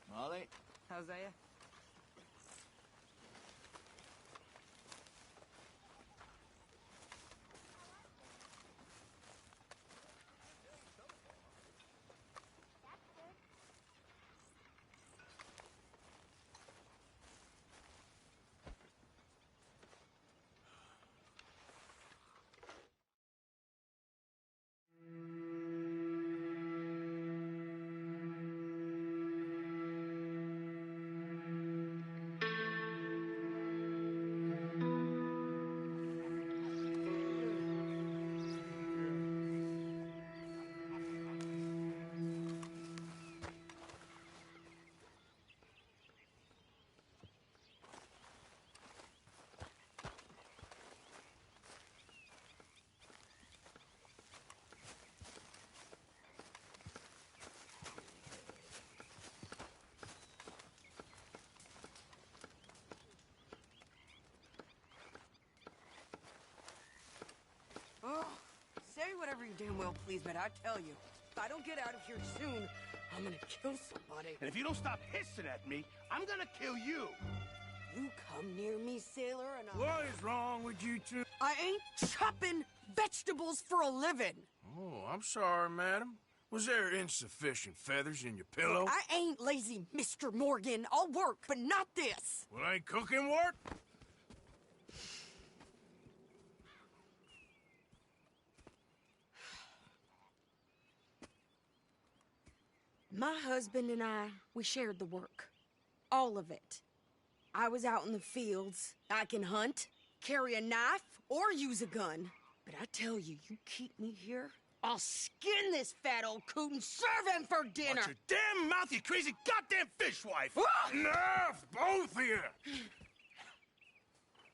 Molly? Hosea? Oh, say whatever you damn well please, but I tell you, if I don't get out of here soon, I'm gonna kill somebody. And if you don't stop hissing at me, I'm gonna kill you. You come near me, sailor, and I'll... What is wrong with you two? I ain't chopping vegetables for a living. Oh, I'm sorry, madam. Was there insufficient feathers in your pillow? I ain't lazy, Mr. Morgan. I'll work, but not this. Well, ain't cooking work? My husband and I, we shared the work. All of it. I was out in the fields. I can hunt, carry a knife, or use a gun. But I tell you, you keep me here, I'll skin this fat old coot and serve him for dinner. Watch your damn mouth, you crazy goddamn fishwife! Ah! Enough, both of you!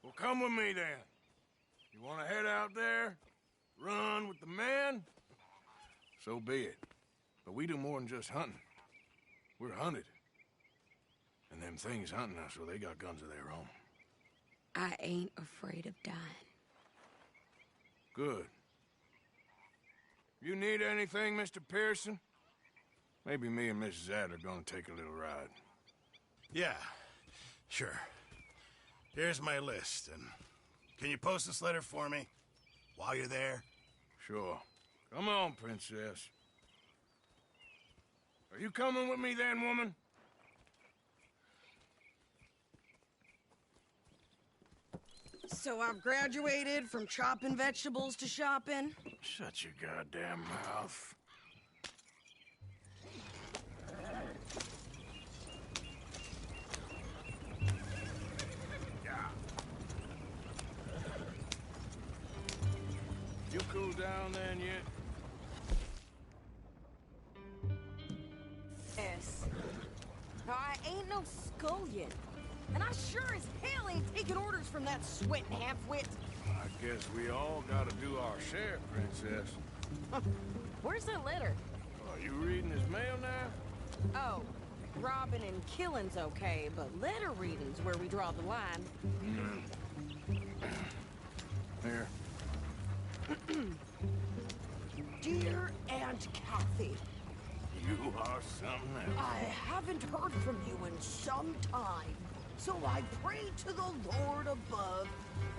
Well, come with me, then. You want to head out there? Run with the men? So be it. But we do more than just hunting. We're hunted. And them things hunting us, well, they got guns of their own. I ain't afraid of dying. Good. You need anything, Mr. Pearson? Maybe me and Mrs. Adler are gonna take a little ride. Yeah, sure. Here's my list, and can you post this letter for me while you're there? Sure. Come on, princess. Are you coming with me then, woman? So I've graduated from chopping vegetables to shopping. Shut your goddamn mouth. Yeah. You cool down then yet? Yes. Now, I ain't no scullion. And I sure as hell ain't taking orders from that sweating half-wit. I guess we all gotta do our share, princess. Where's that letter? Are you reading his mail now? Oh, robbing and killing's okay, but letter reading's where we draw the line. Here. Dear Aunt Kathy, You are something else. I haven't heard from you in some time, so I pray to the Lord above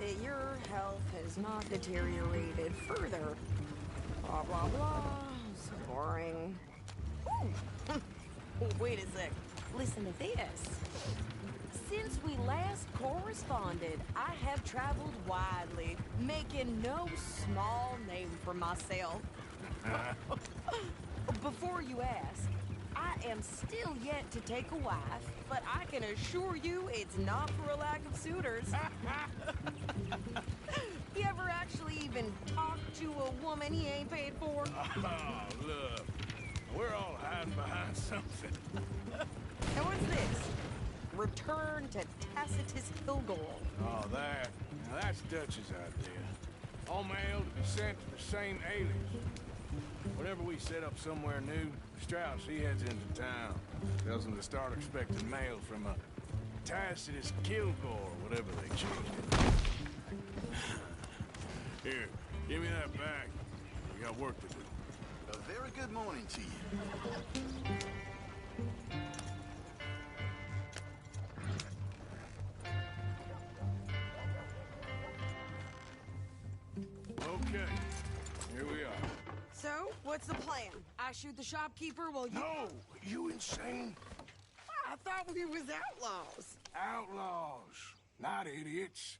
that your health has not deteriorated further. Blah, blah, blah. So boring. Ooh. Wait a sec. Listen to this. Since we last corresponded, I have traveled widely, making no small name for myself. Before you ask, I am still yet to take a wife, but I can assure you it's not for a lack of suitors. You ever actually even talk to a woman he ain't paid for? Oh, look. We're all hiding behind something. And what's this? Return to Tacitus Kilgore. Oh, that. Now that's Dutch's idea. All mail to be sent to the same alias. Whenever we set up somewhere new, Strauss, he heads into town. Tells them to start expecting mail from a Tacitus Kilgore, whatever they changed it. Here, give me that back. We got work to do. A very good morning to you. Okay, here we are. So, what's the plan? I shoot the shopkeeper while you... No! You insane? I thought we was outlaws. Outlaws, not idiots.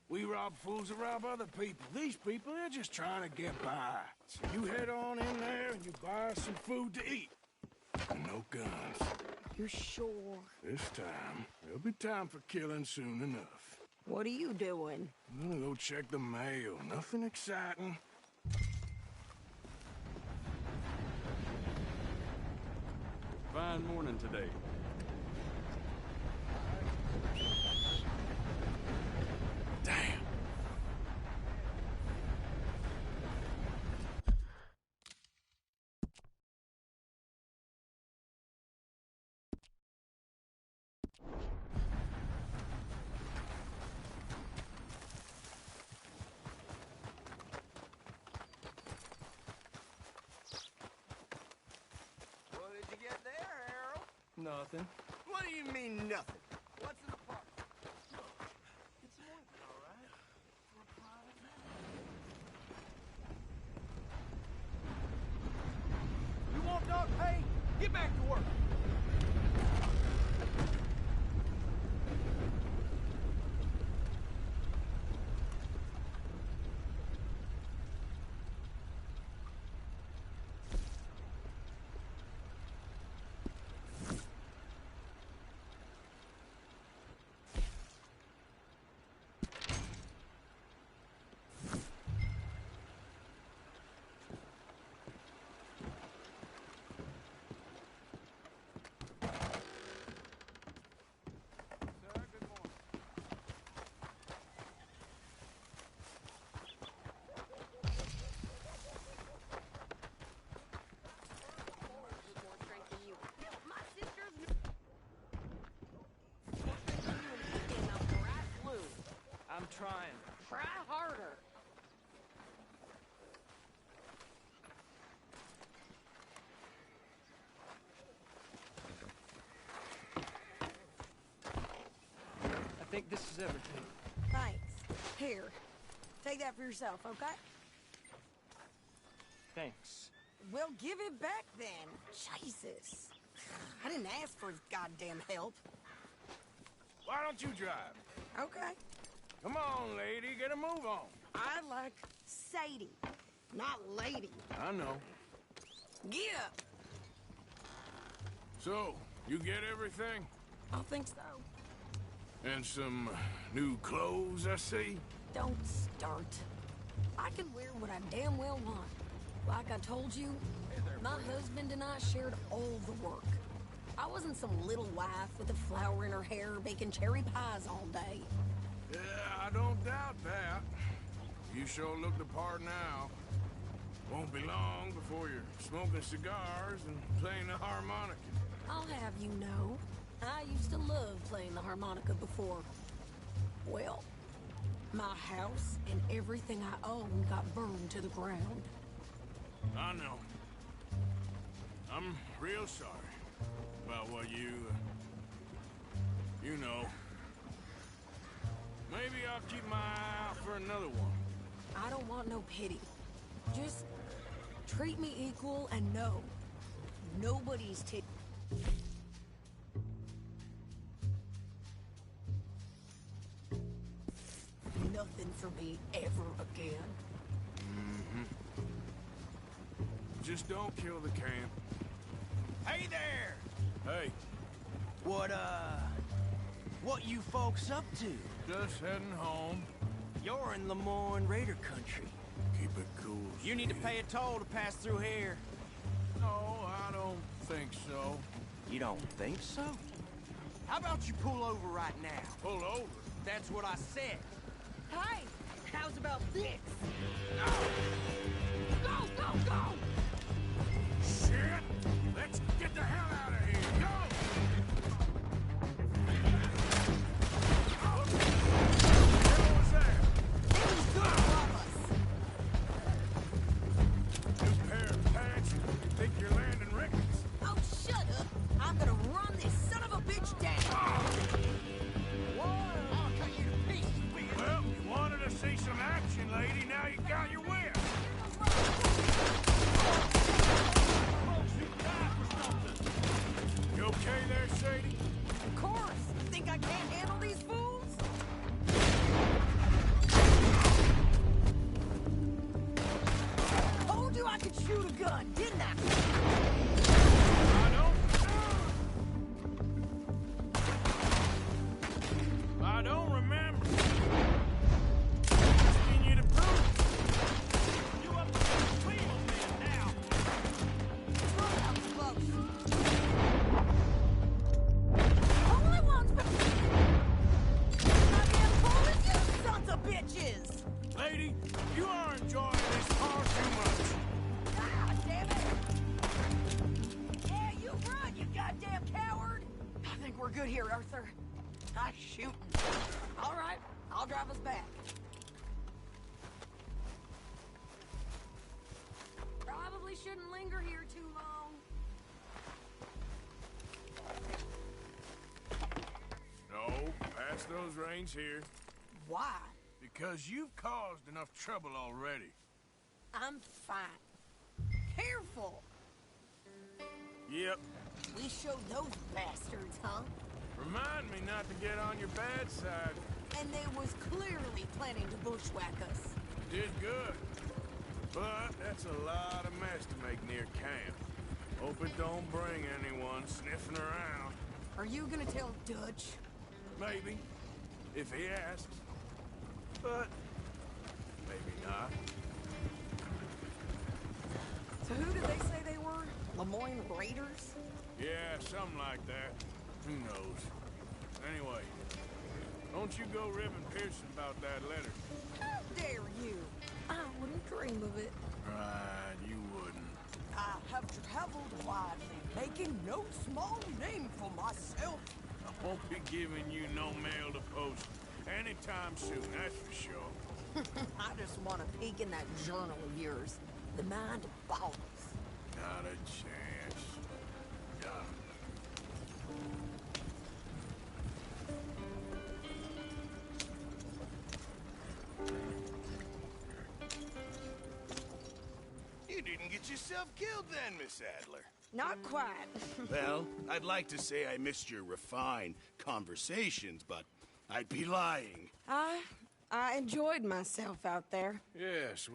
We rob fools that rob other people. These people, they're just trying to get by. So you head on in there and you buy us some food to eat. And no guns. You're sure? This time, there'll be time for killing soon enough. What are you doing? I'm gonna go check the mail. Nothing exciting. Fine morning today. Damn. What did you get there, Harold? Nothing. What do you mean, nothing? What's in the park? It's more than all right for a private man. You want dog pay? Get back to work. I'm trying. Try harder. I think this is everything. Thanks. Here. Take that for yourself, okay? Thanks. Well, give it back then. Jesus. I didn't ask for his goddamn help. Why don't you drive? Okay. Come on, lady, get a move on. I like Sadie, not lady. I know. Get up. So, you get everything? I think so. And some new clothes, I see? Don't start. I can wear what I damn well want. Like I told you, my husband and I shared all the work. I wasn't some little wife with a flower in her hair baking cherry pies all day. Yeah, I don't doubt that. You sure look the part now. Won't be long before you're smoking cigars and playing the harmonica. I'll have you know, I used to love playing the harmonica before. Well, my house and everything I owned got burned to the ground. I know. I'm real sorry about what you know. Maybe I'll keep my eye out for another one. I don't want no pity. Just treat me equal and know nobody's nothing for me ever again. Just don't kill the camp. Hey there! Hey, What you folks up to? just heading home. You're in Lemoyne Raider country. Keep it cool. You need to Steve. pay a toll to pass through here. No, I don't think so. You don't think so? How about you pull over right now? Pull over. That's what I said. Hey, how's about this? No! Go, go, go! Shit! Let's get the hell out of here! Go! What was that? It was good from us. New pair of pants? You think you're landing Ricketts? Oh, shut up. I'm gonna run this son of a bitch down. I'll cut you to pieces, bitch. Well, you wanted to see some action, lady. Now you got your wish. You okay there, Sadie? Of course. You think I can't handle these fools? Told you I could shoot a gun, didn't I? I don't remember. Asking you to prove it. You up to the wheel, man, now. Well, that was close. Only ones but... Goddamn cool as you sons of bitches! Lady, you are enjoying this far too much. Ah, damn it! Yeah, you run, you goddamn coward! I think we're good here, Arthur. Nice shooting. All right, I'll drive us back. Probably shouldn't linger here too long. No, pass those reins here. Why? Because you've caused enough trouble already. I'm fine. Careful! Yep. We showed those bastards, huh? Remind me not to get on your bad side. And they was clearly planning to bushwhack us. Did good. But that's a lot of mess to make near camp. Hope it don't bring anyone sniffing around. Are you gonna tell Dutch? Maybe. If he asks. But maybe not. So who did they say they were? Lemoyne Raiders? Yeah, something like that. Who knows? Anyway, don't you go ribbing Pearson about that letter. How dare you? I wouldn't dream of it. Right, you wouldn't. I have traveled widely, making no small name for myself. I won't be giving you no mail to post anytime soon, that's for sure. I just want to peek in that journal of yours. The mind boggles. Not a chance. Yeah. You didn't get yourself killed then, Miss Adler. Not quite. Well, I'd like to say I missed your refined conversations, but I'd be lying. I enjoyed myself out there. Yes,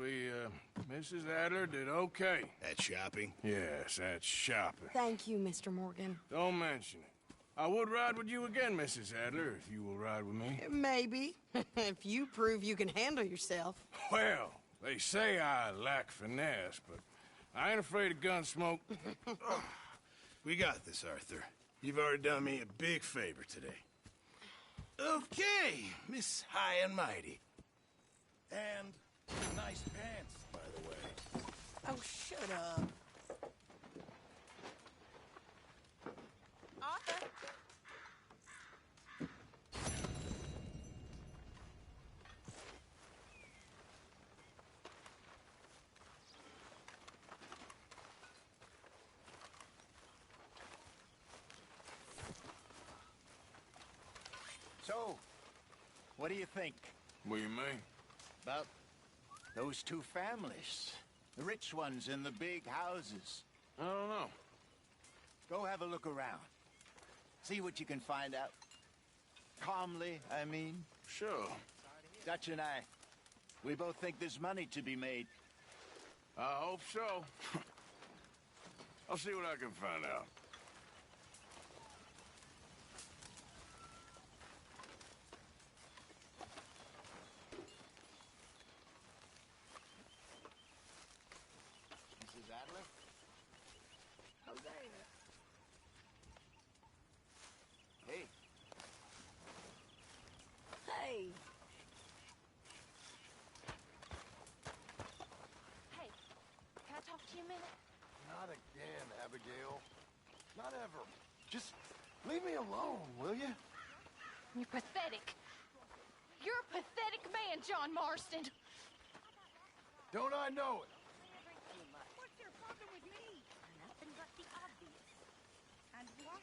Mrs. Adler did okay. At shopping? Yes, that's shopping. Thank you, Mr. Morgan. Don't mention it. I would ride with you again, Mrs. Adler, if you will ride with me. Maybe. If you prove you can handle yourself. Well, they say I lack finesse, but I ain't afraid of gun smoke. We got this, Arthur. You've already done me a big favor today. Okay, Miss High and Mighty. And nice pants, by the way. Oh, shut up. Arthur. So, what do you think What do you mean? about those two families? The rich ones in the big houses. I don't know. Go have a look around. See what you can find out. Calmly, I mean. Sure. Dutch and I, we both think there's money to be made. I hope so. I'll see what I can find out. Mrs. Adler? Hosea. Hey, whatever. Just leave me alone, will you? You're pathetic. You're a pathetic man, John Marston. Don't I know it? What's your problem with me? Nothing but the obvious. And what?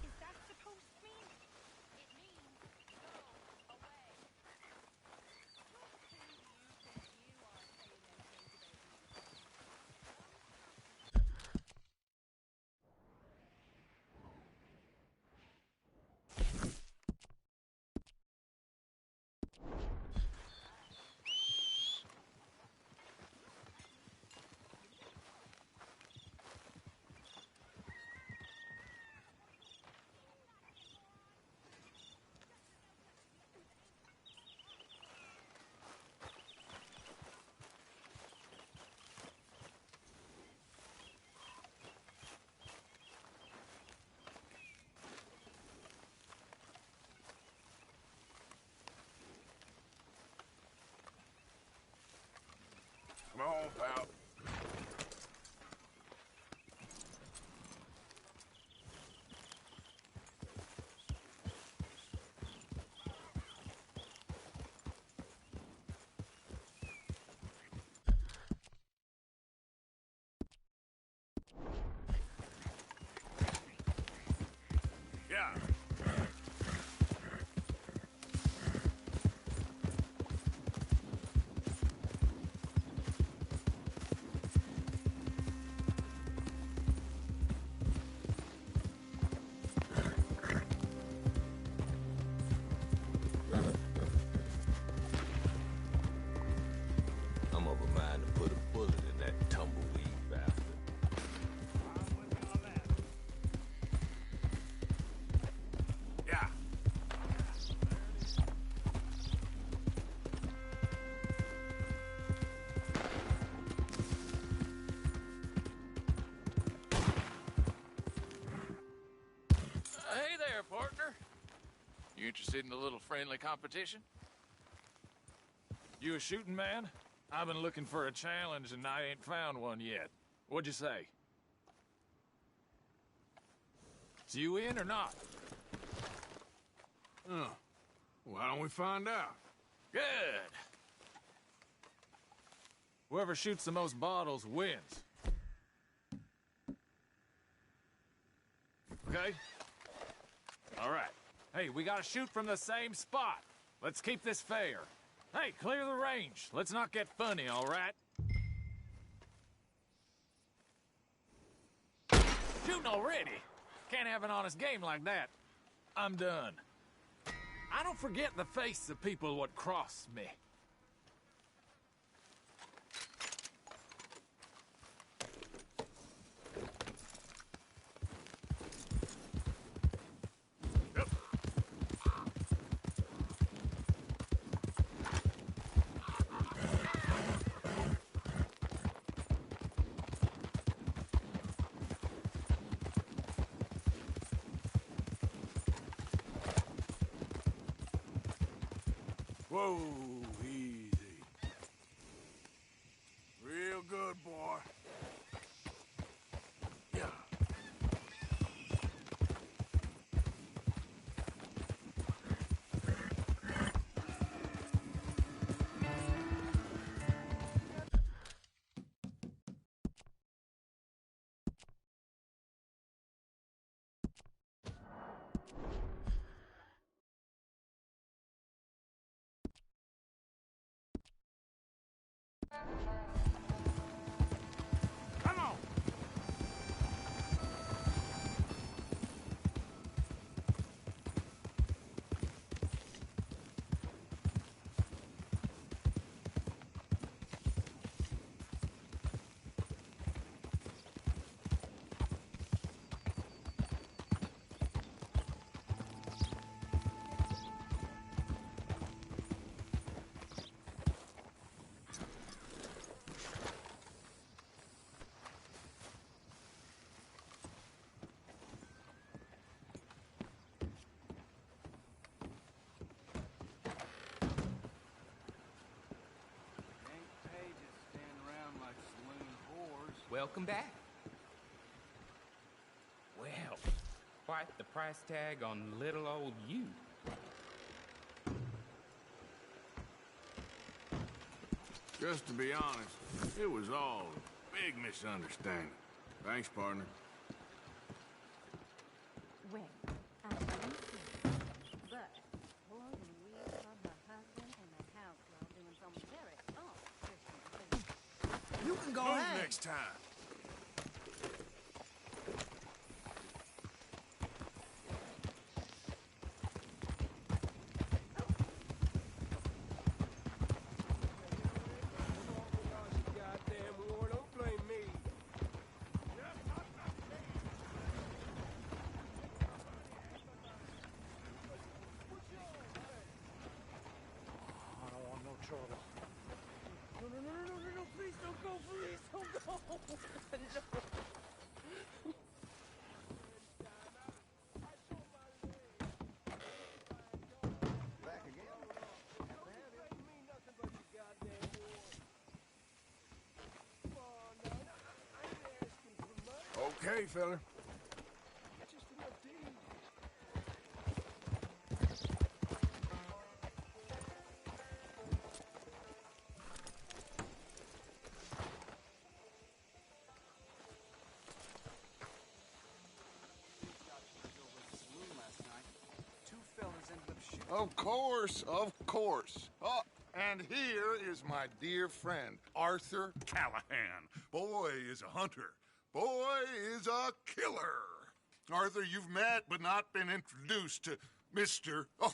Is that supposed to mean? It means go away. Come on, pal. Yeah. I'm of a mind to put a bullet in that tumbleweed bastard. Yeah. Hey there, partner. You interested in a little friendly competition? You a shooting man? I've been looking for a challenge and I ain't found one yet. What'd you say? Is you in or not? Why don't we find out? Good. Whoever shoots the most bottles wins. Okay? All right. Hey, we gotta shoot from the same spot. Let's keep this fair. Hey, clear the range. Let's not get funny, all right? Shooting already? Can't have an honest game like that. I'm done. I don't forget the face of people what cross me. Whoa, easy. Real good, boy. Welcome back. Well, quite the price tag on little old you. Just to be honest, it was all a big misunderstanding. Thanks, partner. Well, I didn't see it, but boy, when we saw her husband and the house girl doing some very Christian things. You can go Move ahead. next time. No, please don't go, please don't go. No. Okay, fella. Of course, of course. Oh, and here is my dear friend, Arthur Callahan. Boy is a hunter. Boy is a killer. Arthur, you've met but not been introduced to Mr. Oh,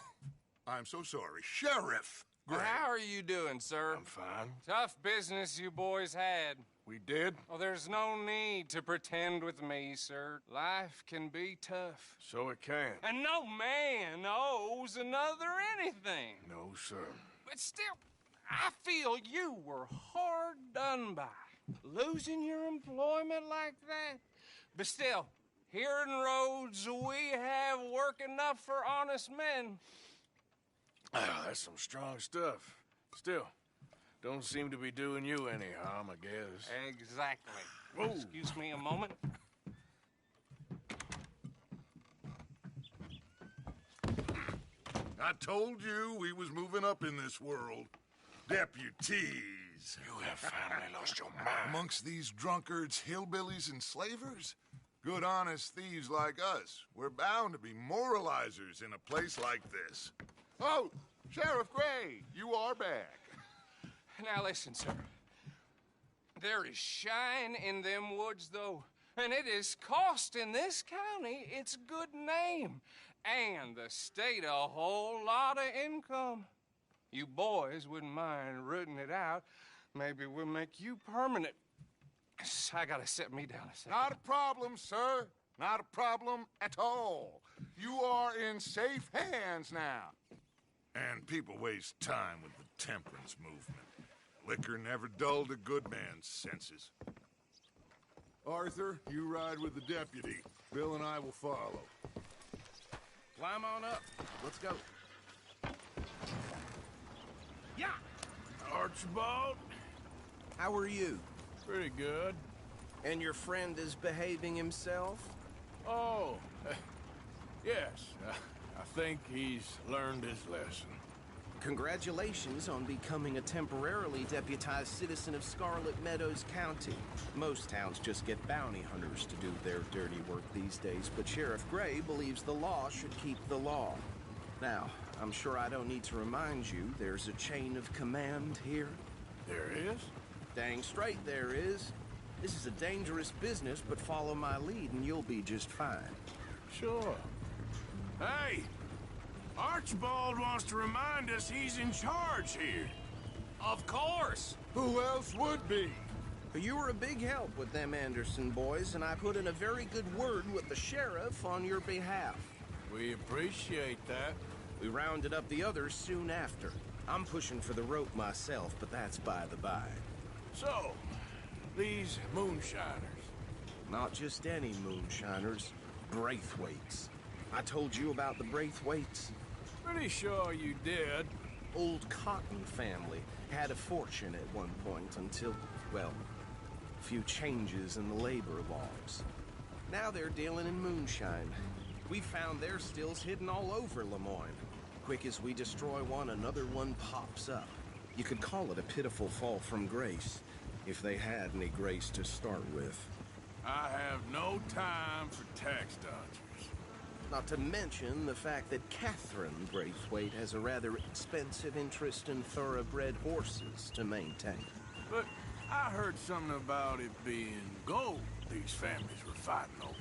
I'm so sorry, Sheriff Gray. How are you doing, sir? I'm fine. Tough business you boys had. We did? Oh, there's no need to pretend with me, sir. Life can be tough. So it can. And no man owes another anything. No, sir. But still, I feel you were hard done by. Losing your employment like that. But still, here in Rhodes, we have work enough for honest men. Ah, that's some strong stuff. Still, don't seem to be doing you any harm, I guess. Exactly. Whoa. Excuse me a moment. I told you we was moving up in this world. Deputies. You have finally lost your mind. Amongst these drunkards, hillbillies, and slavers? Good, honest thieves like us. We're bound to be moralizers in a place like this. Oh, Sheriff Gray, you are back. Now listen, sir. There is shine in them woods, though, and it is costing this county its good name and the state a whole lot of income. You boys wouldn't mind rooting it out. Maybe we'll make you permanent. I gotta set me down a second. Not a problem, sir. Not a problem at all. You are in safe hands now. And people waste time with the temperance movement. Liquor never dulled a good man's senses. Arthur, you ride with the deputy. Bill and I will follow. Climb on up. Let's go. Yeah! Archibald? How are you? Pretty good. And your friend is behaving himself? Oh, yes. I think he's learned his lesson. Congratulations on becoming a temporarily deputized citizen of Scarlet Meadows County. Most towns just get bounty hunters to do their dirty work these days, but Sheriff Gray believes the law should keep the law. Now, I'm sure I don't need to remind you there's a chain of command here. There is? Dang straight there is. This is a dangerous business, but follow my lead and you'll be just fine. Sure. Hey! Archibald wants to remind us he's in charge here. Of course! Who else would be? You were a big help with them Anderson boys, and I put in a very good word with the sheriff on your behalf. We appreciate that. We rounded up the others soon after. I'm pushing for the rope myself, but that's by the by. So, these moonshiners. Not just any moonshiners, Braithwaites. I told you about the Braithwaites? Pretty sure you did. Old Cotton family had a fortune at one point until, well, A few changes in the labor laws. Now they're dealing in moonshine. We found their stills hidden all over Lemoyne. Quick as we destroy one, another one pops up. You could call it a pitiful fall from grace, if they had any grace to start with. I have no time for tax dodgers. Not to mention the fact that Catherine Braithwaite has a rather expensive interest in thoroughbred horses to maintain. But I heard something about it being gold these families were fighting over.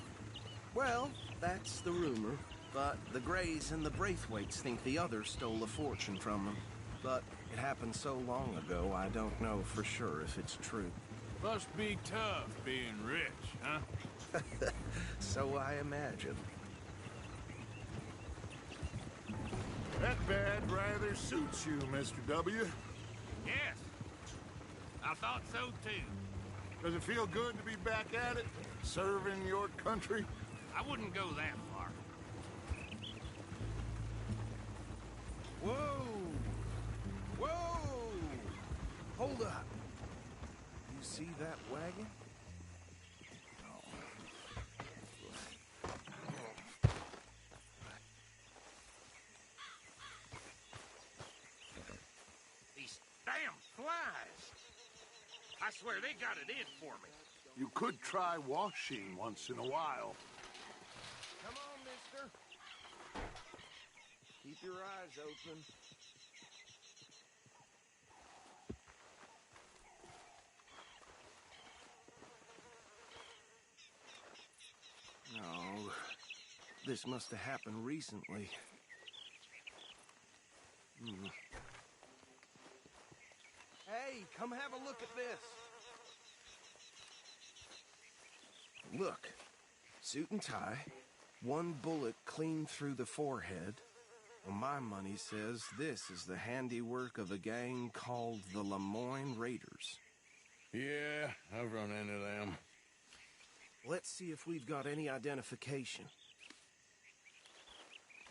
Well, that's the rumor. But the Greys and the Braithwaites think the others stole a fortune from them. But it happened so long ago, I don't know for sure if it's true. Must be tough being rich, huh? So I imagine. That bad rather suits you, Mr. W. Yes. I thought so, too. Does it feel good to be back at it? Serving your country? I wouldn't go that far. Whoa! Whoa! Hold up. You see that wagon? These damn flies. I swear they got it in for me. You could try washing once in a while. Come on, mister. Keep your eyes open. No, this must have happened recently. Hey, come have a look at this. Look, suit and tie, one bullet clean through the forehead. Well, my money says this is the handiwork of a gang called the Lemoyne Raiders. Yeah, I've run into them. Let's see if we've got any identification.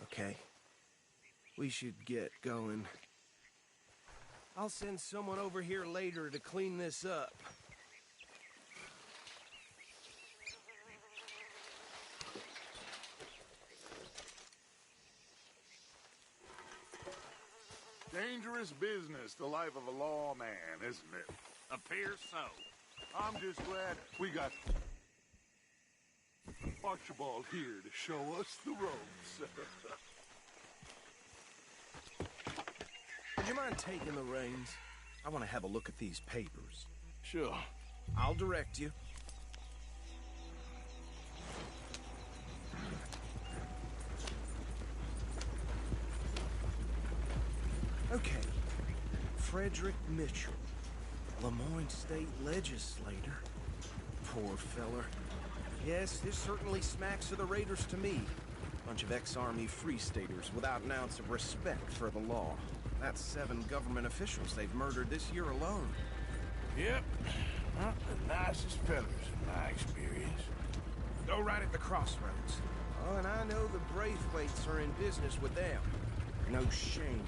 Okay. We should get going. I'll send someone over here later to clean this up. Dangerous business, the life of a lawman, isn't it? Appears so. I'm just glad we got Archibald here to show us the ropes. Would you mind taking the reins? I want to have a look at these papers. Sure. I'll direct you. Okay. Frederick Mitchell, Lemoyne State Legislator. Poor feller. Yes, this certainly smacks of the Raiders to me. Bunch of ex-Army Free Staters without an ounce of respect for the law. That's 7 government officials they've murdered this year alone. Yep. Not the nicest fellas in my experience. Go right at the crossroads. Oh, and I know the Braithwaites are in business with them. No shame.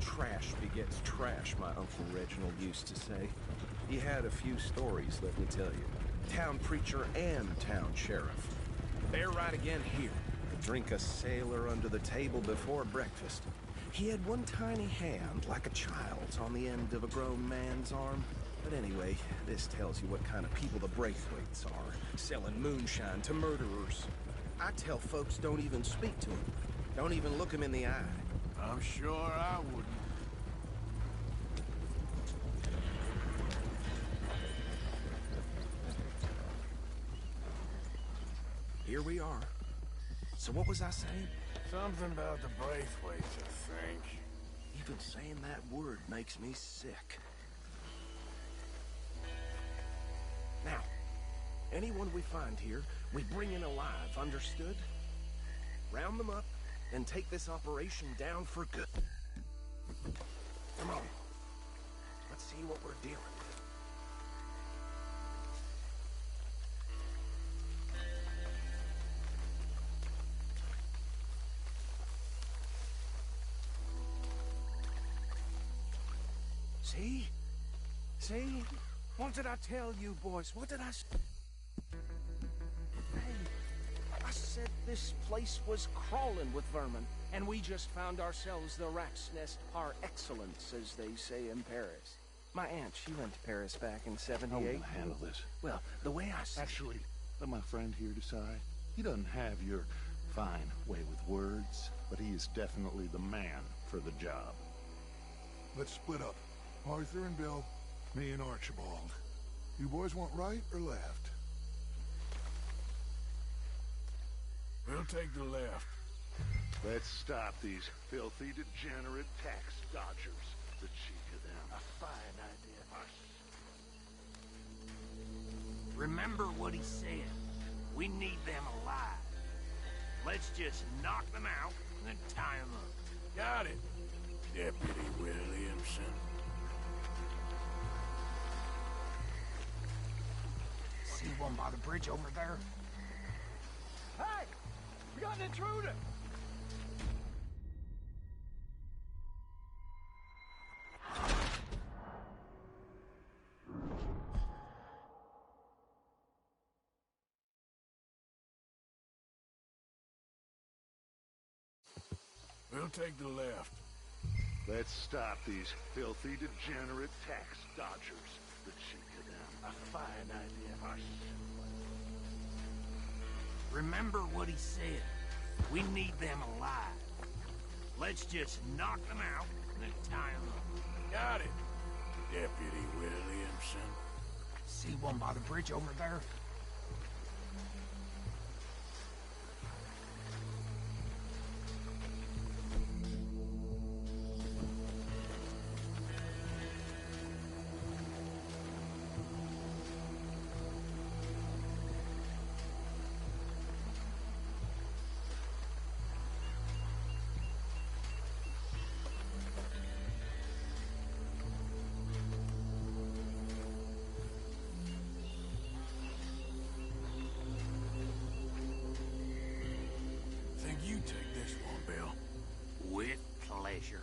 Trash begets trash, my Uncle Reginald used to say. He had a few stories, let me tell you. Town preacher and town sheriff. They're right again here. Drink a sailor under the table before breakfast. He had one tiny hand, like a child's, on the end of a grown man's arm. But anyway, this tells you what kind of people the Braithwaites are, selling moonshine to murderers. I tell folks don't even speak to them. Don't even look them in the eye. I'm sure I wouldn't. Here we are. So what was I saying? Something about the Braithwaites, I think. Even saying that word makes me sick. Now, anyone we find here, we bring in alive, understood? Round them up, and take this operation down for good. Come on. Let's see what we're dealing with. See? See? What did I tell you, boys? What did I say? Hey, I said this place was crawling with vermin, and we just found ourselves the rat's nest par excellence, as they say in Paris. My aunt, she went to Paris back in '78. How are we gonna handle this? Well, the way I see Actually, let my friend here decide. He doesn't have your fine way with words, but he is definitely the man for the job. Let's split up. Arthur and Bill, me and Archibald. You boys want right or left? We'll take the left. Let's stop these filthy, degenerate tax dodgers. The cheek of them. a fine idea. Remember what he said. We need them alive. Let's just knock them out and then tie them up. Got it, Deputy Williamson. See one by the bridge over there? Hey! We got an intruder! We'll take the left. Let's stop these filthy, degenerate tax dodgers. The cheek of them. A fine idea. Remember what he said. We need them alive. Let's just knock them out and then tie them up. Got it, Deputy Williamson. See one by the bridge over there? You take this one, Bill. With pleasure.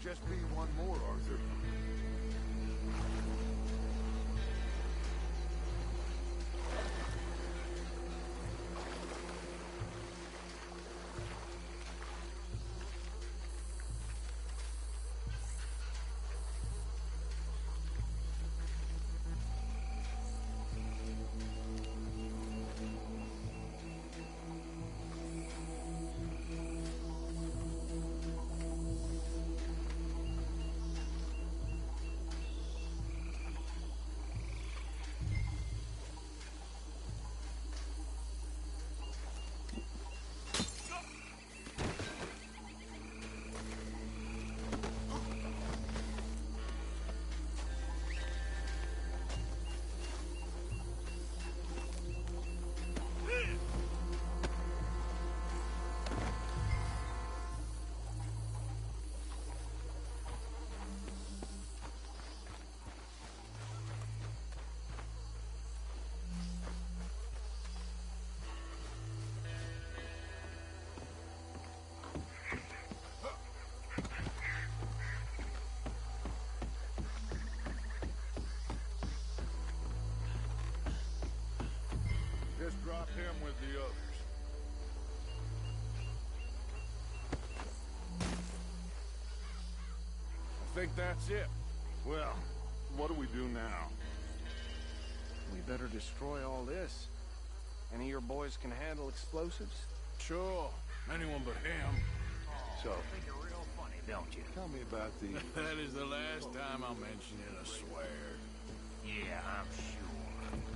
Just be one more, Arthur. Just drop him with the others. I think that's it. Well, what do we do now? We better destroy all this. Any of your boys can handle explosives? Sure. Anyone but him. So, Think you're real funny, don't you? tell me about the... That is the last time I'll mention it, I swear. Yeah, I'm sure.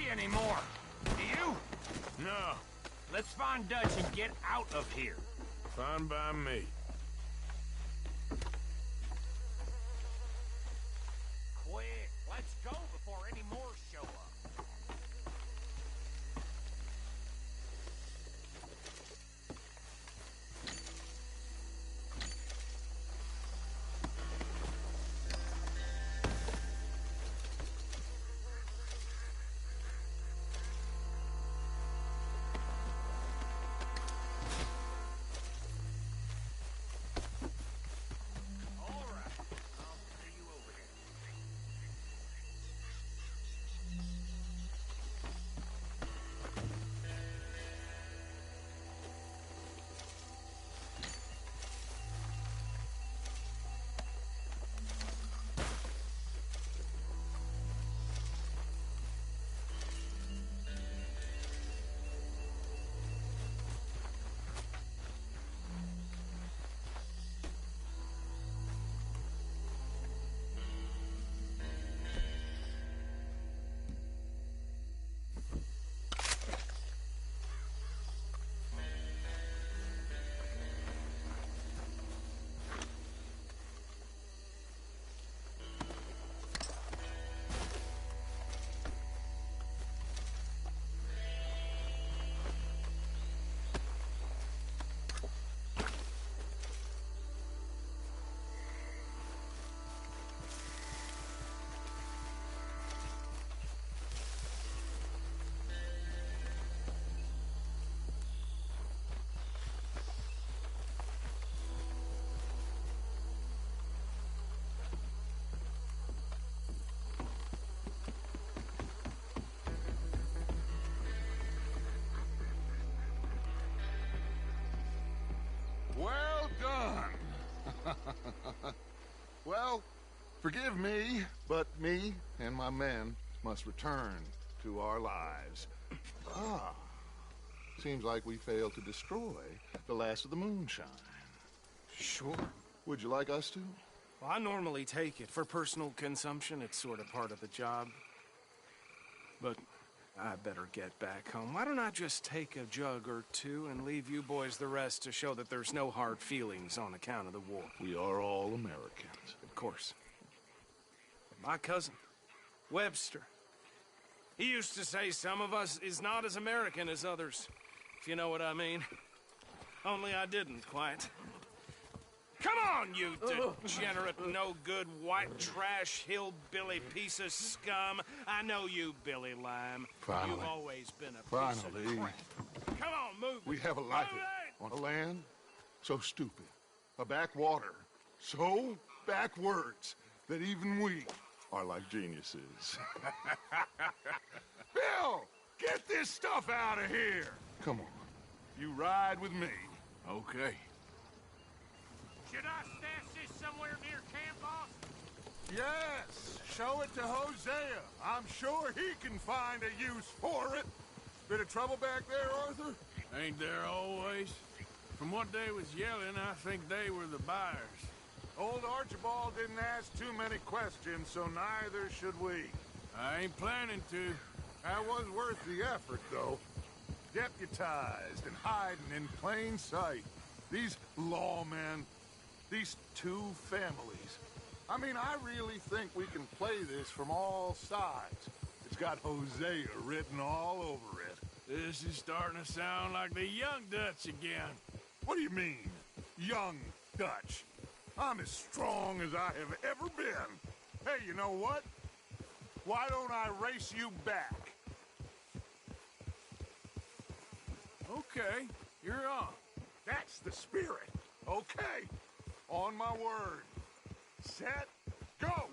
anymore. Do you? No. Let's find Dutch and get out of here. Fine by me. Quick, let's go before any more show up. Well done. Well, forgive me, but me and my men must return to our lives. Ah, seems like we failed to destroy the last of the moonshine. Sure. Would you like us to? Well, I normally take it for personal consumption. It's sort of part of the job. But I better get back home. Why don't I just take a jug or two and leave you boys the rest to show that there's no hard feelings on account of the war? We are all Americans. Of course. My cousin, Webster, he used to say some of us is not as American as others, if you know what I mean. Only I didn't quite. Come on, you degenerate, no-good, white trash, hillbilly piece of scum. I know you, Billy Lime. Finally. You've always been a piece of crap. Come on, move We it. have a life Move on a land so stupid, a backwater so backwards that even we are like geniuses. Bill, get this stuff out of here. Come on, you ride with me. Okay. Should I stash this somewhere near camp, boss? Yes, show it to Hosea. I'm sure he can find a use for it. Bit of trouble back there, Arthur? Ain't there always? From what they was yelling, I think they were the buyers. Old Archibald didn't ask too many questions, so neither should we. I ain't planning to. That was worth the effort, though. Deputized and hiding in plain sight. These lawmen, these two families. I mean, I really think we can play this from all sides. It's got Hosea written all over it. This is starting to sound like the young Dutch again. What do you mean, young Dutch? I'm as strong as I have ever been. Hey, you know what? Why don't I race you back? Okay, you're on. That's the spirit. Okay, on my word. Set, go!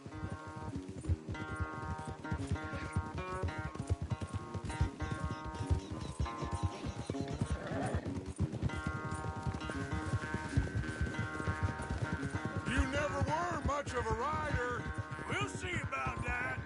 You never were much of a rider. We'll see about that.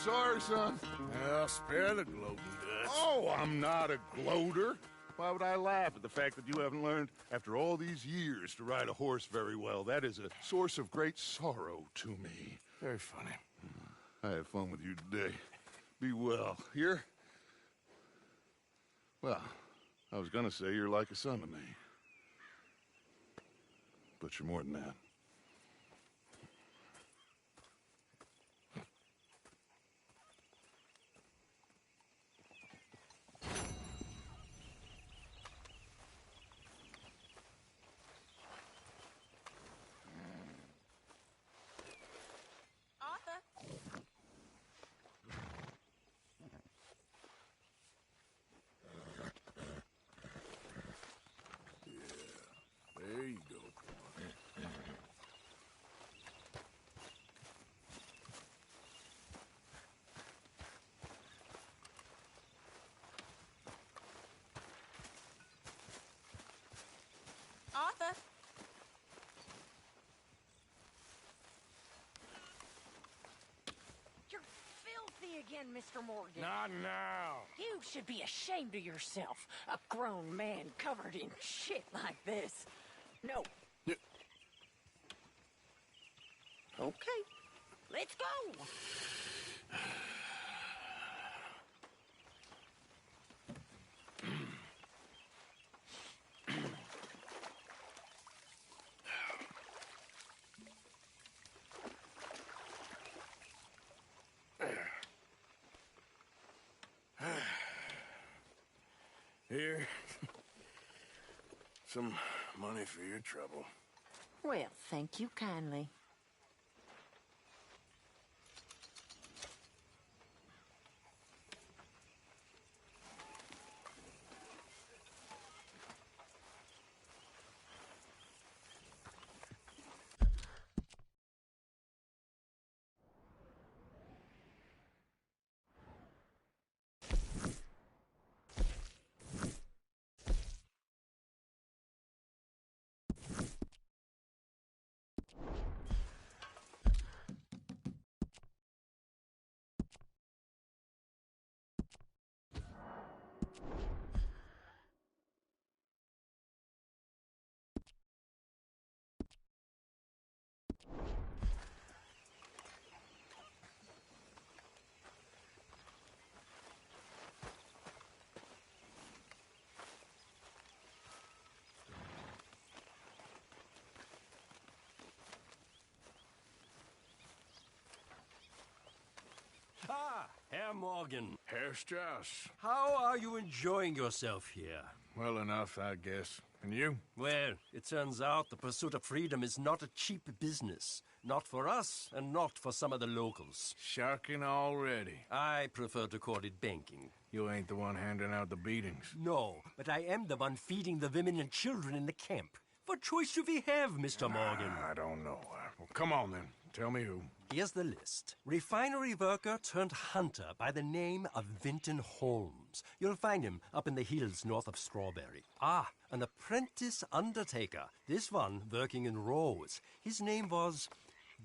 sorry, son. Well, spare the gloating guts. Oh, I'm not a gloater. Why would I laugh at the fact that you haven't learned, after all these years, to ride a horse very well? That is a source of great sorrow to me. Very funny. I had fun with you today. Be well. Here? Well, I was gonna say you're like a son to me. But you're more than that. There you go. Arthur? You're filthy again, Mr. Morgan. Not now. You should be ashamed of yourself. A grown man covered in shit like this. No. Okay. Let's go. Here. Some money for your trouble. Well, thank you kindly. Ah, Herr Morgan. Herr Strauss. How are you enjoying yourself here? Well enough, I guess. And you? Well, it turns out the pursuit of freedom is not a cheap business. Not for us, and not for some of the locals. Sharking already. I prefer to call it banking. You ain't the one handing out the beatings. No, but I am the one feeding the women and children in the camp. What choice do we have, Mr. Morgan? I don't know. Well, come on, then. Tell me who. Here's the list. Refinery worker turned hunter by the name of Vinton Holmes. You'll find him up in the hills north of Strawberry. Ah, an apprentice undertaker. This one working in rows. His name was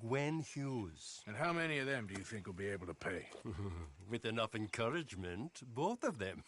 Gwen Hughes. And how many of them do you think will be able to pay? With enough encouragement, both of them.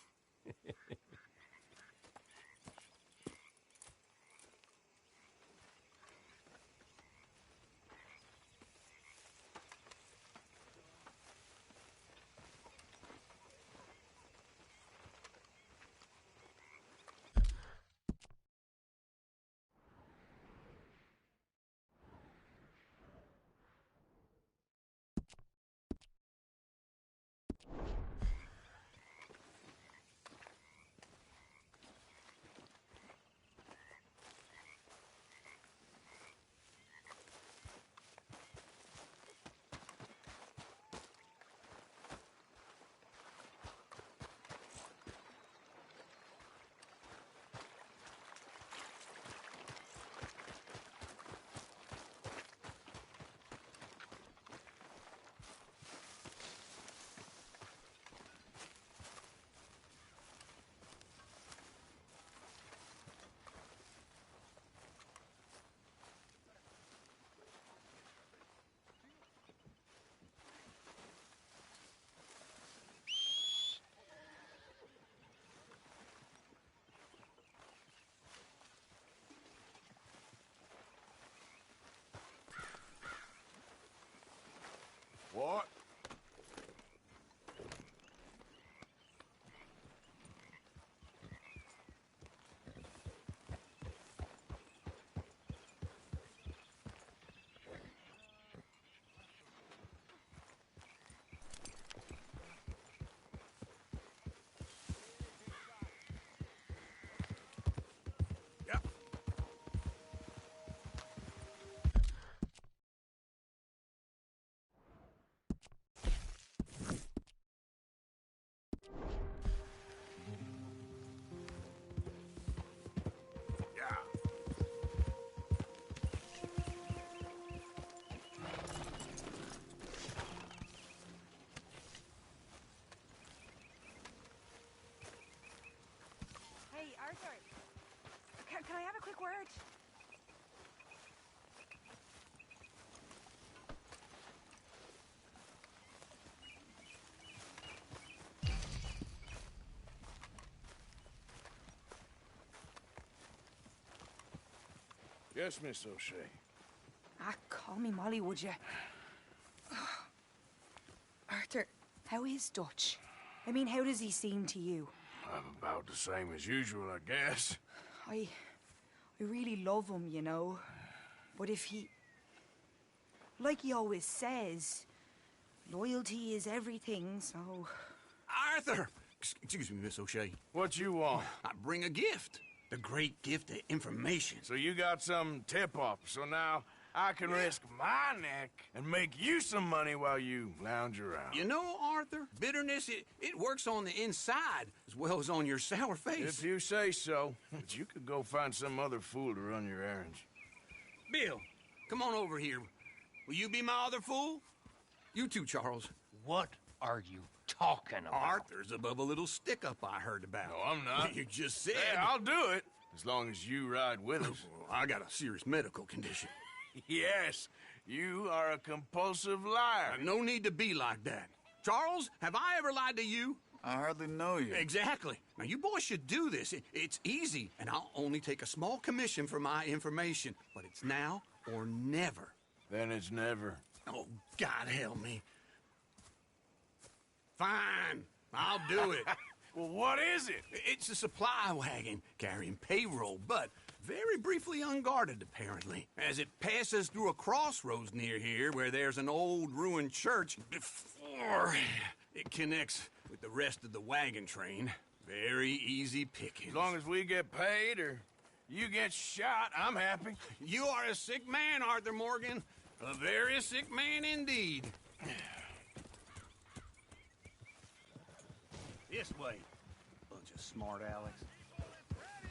boy! Can I have a quick word? Yes, Miss O'Shea. Ah, call me Molly, would you? Arthur, how is Dutch? I mean, how does he seem to you? I'm about the same as usual, I guess. I really love him, you know. But if he... Like he always says, loyalty is everything, so... Arthur! Excuse me, Miss O'Shea. What you want? I bring a gift. The great gift of information. So you got some tip-off, so now I can risk my neck and make you some money while you lounge around. You know, Arthur, bitterness, it works on the inside as well as on your sour face. If you say so. But you could go find some other fool to run your errands. Bill, come on over here. Will you be my other fool? You too, Charles. What are you talking about? Arthur's above a little stick-up I heard about. No, I'm not. You just said... Yeah, I'll do it, as long as you ride with us. I got a serious medical condition. Yes, you are a compulsive liar. No need to be like that. Charles, have I ever lied to you? I hardly know you. Exactly. Now, you boys should do this. It's easy, and I'll only take a small commission for my information. But it's now or never. Then it's never. Oh, God help me. Fine, I'll do it. Well, what is it? It's a supply wagon carrying payroll, but very briefly unguarded, apparently, as it passes through a crossroads near here where there's an old ruined church before it connects with the rest of the wagon train. Very easy pickings. As long as we get paid or you get shot, I'm happy. You are a sick man, Arthur Morgan. A very sick man indeed. This way. Bunch of smart Alex.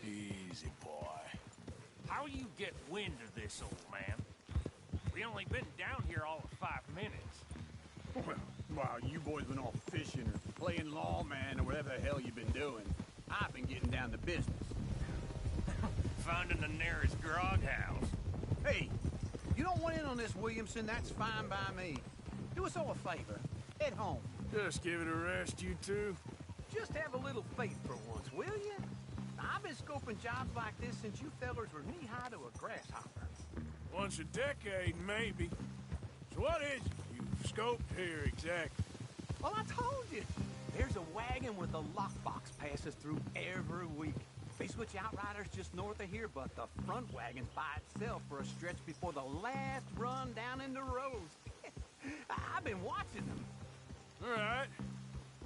Easy, boy. How you get wind of this, old man? We only been down here all of 5 minutes. Well, while you boys been off fishing or playing lawman or whatever the hell you've been doing, I've been getting down to business. Finding the nearest grog house. Hey, you don't want in on this, Williamson, that's fine by me. Do us all a favor. Head home. Just give it a rest, you two. Just have a little faith for once, will you? I've been scoping jobs like this since you fellers were knee-high to a grasshopper. Once a decade, maybe. So what is it you've scoped here exactly? Well, I told you. There's a wagon with a lockbox passes through every week. They switch outriders just north of here, but the front wagon's by itself for a stretch before the last run down into Rose. I've been watching them. All right.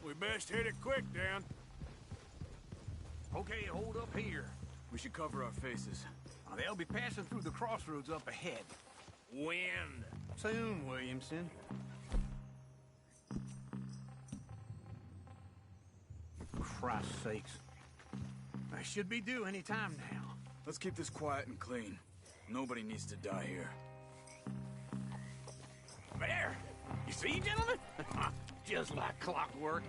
We best hit it quick, Dan. Okay, hold up here. We should cover our faces. They'll be passing through the crossroads up ahead. When? Soon, Williamson. Christ's sakes. I should be due any time now. Let's keep this quiet and clean. Nobody needs to die here. There! You see, gentlemen? Just like clockwork.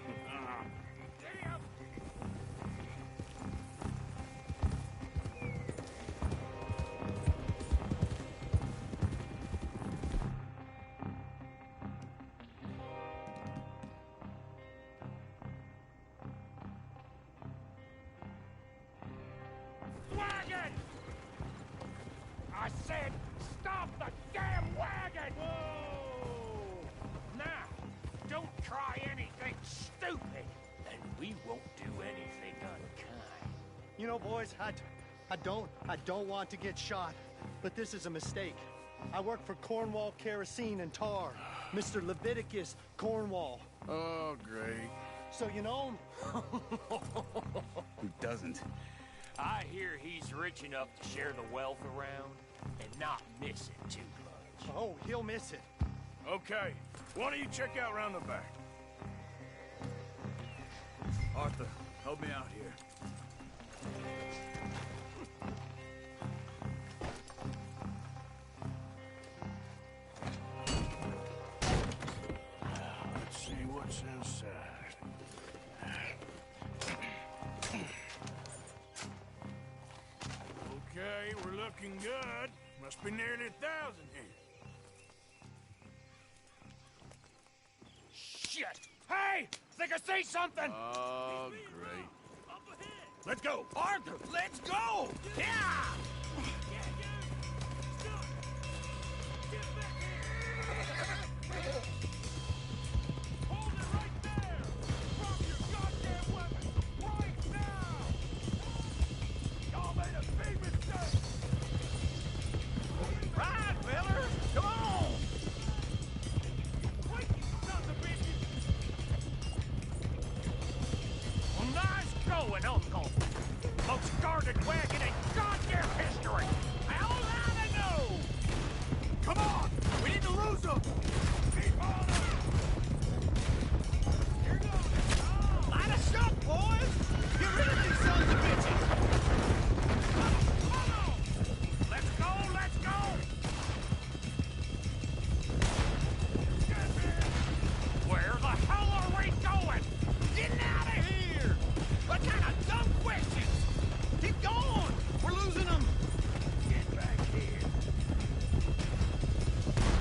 Damn! Wagon! I said, stop the damn wagon! Whoa! Now, don't try anything stupid, and we won't do anything unkind. You know, boys, I don't want to get shot, but this is a mistake. I work for Cornwall Kerosene and Tar, Mr. Leviticus Cornwall. Oh, great. So you know him? Who doesn't? I hear he's rich enough to share the wealth around and not miss it too much. Oh, he'll miss it. Okay. Why don't you check out round the back? Arthur, help me out here. Let's see what's inside. Okay, we're looking good. Must be nearly 1,000 here. Shit! Hey! Think I see something! Oh, great. Let's go! Arthur, let's go! Yeah! Right, fellas! Come on! Well, nice going, Uncle. Most guarded wagon in goddamn history. How loud I know? Come on! We need to lose them! Keep on up. Here goes. Light us up, boys! Get rid of these sons of bitches! Let's go, let's go! Where the hell are we going? Getting out of here! What kind of dumb questions? Keep going! We're losing them! Get back here!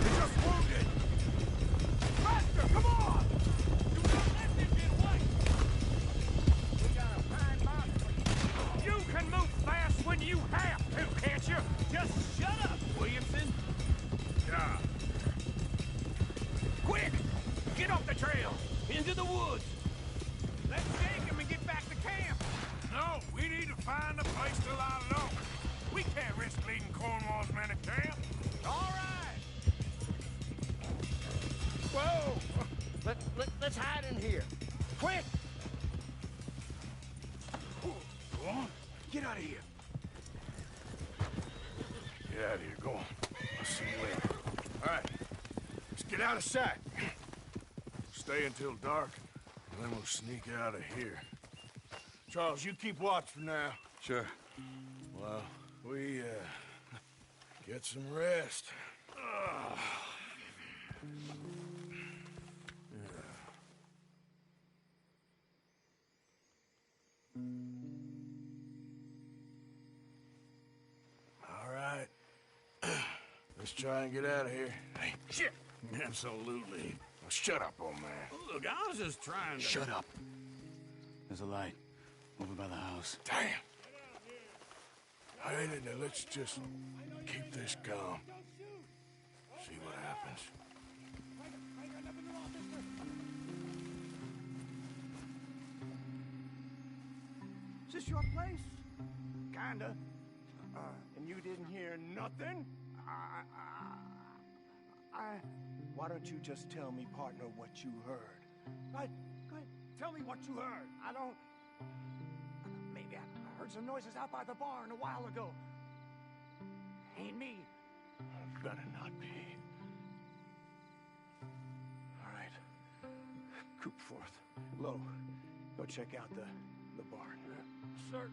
They're just wounded! Faster, come on! Do not let them get away! We got a fine mark. You can move fast when you have to, can't you? Just shut up, Williamson! Yeah. Quick! Get off the trail! Into the woods! Let's take him and get back to camp! No, we need to find a place to lie low. We can't risk leading Cornwall's men to camp. All right! Whoa! Let's hide in here. Quick! Go on. Get out of here. Get out of here. Go on. I'll see you later. All right. Let's get out of sight. Stay until dark, and then we'll sneak out of here. Charles, you keep watch for now. Sure. Well, we, get some rest. Ugh. All right. Let's try and get out of here. Hey, shit! Absolutely. Well, shut up, old man. Look, I was just trying to... Shut up. There's a light over by the house. Damn. All right, now let's just keep this calm. See what happens. Is this your place? Kinda. And you didn't hear nothing? Why don't you just tell me, partner, what you heard? Right? Go ahead. Tell me what you heard. I don't... Maybe I heard some noises out by the barn a while ago. Ain't me. Better not be. All right. Coopforth. Low. Go check out the barn. Sir.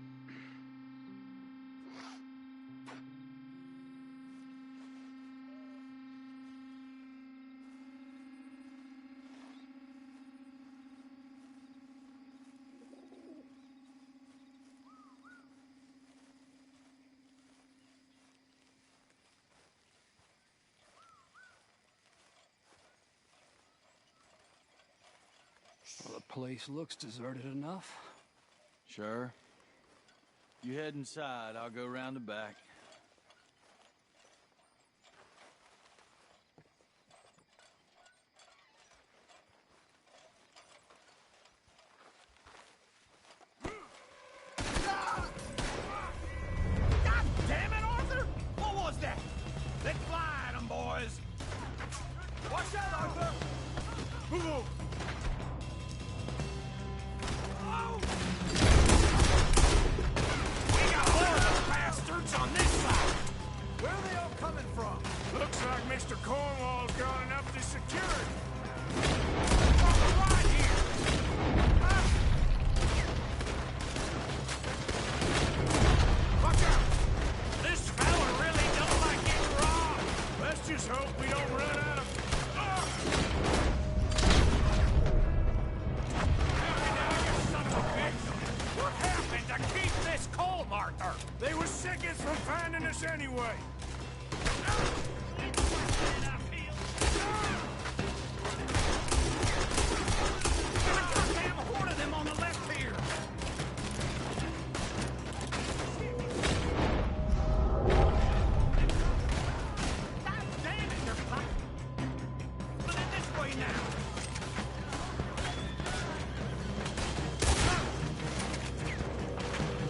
Well, the place looks deserted enough. Sure. You head inside, I'll go round the back. God damn it, Arthur! What was that? Let's fly at them, boys! Watch out, Arthur! Move! We got more of the bastards on this seconds from finding us anyway. Goddamn horde of them on the left here! God damn it, they're flying this way now!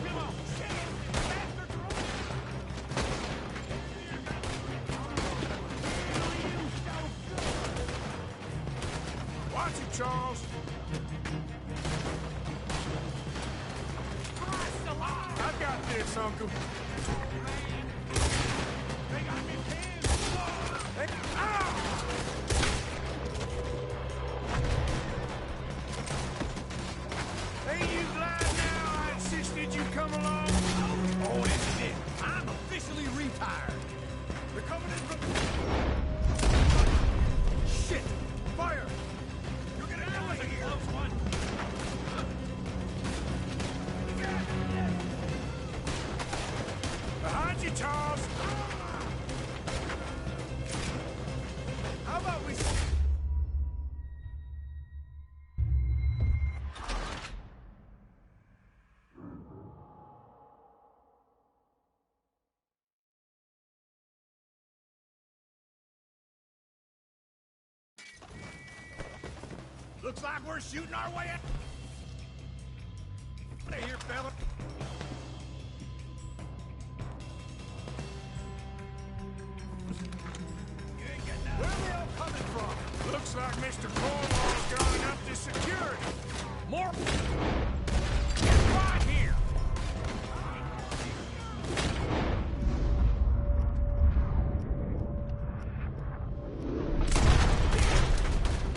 Come on, shit! Faster, Watch it, Charles. I got this, Uncle. They got me pinned. Ain't you glad now I insisted you come along? Oh, this is it. I'm officially retired. They're coming in from... Shit! Fire! You're gonna get out of here! Close one. Behind you, Charles! How about we... Looks like we're shooting our way out. Out of here, fella. Where are they all coming from? Looks like Mr. Cornwall's got enough to security. More... Get right here!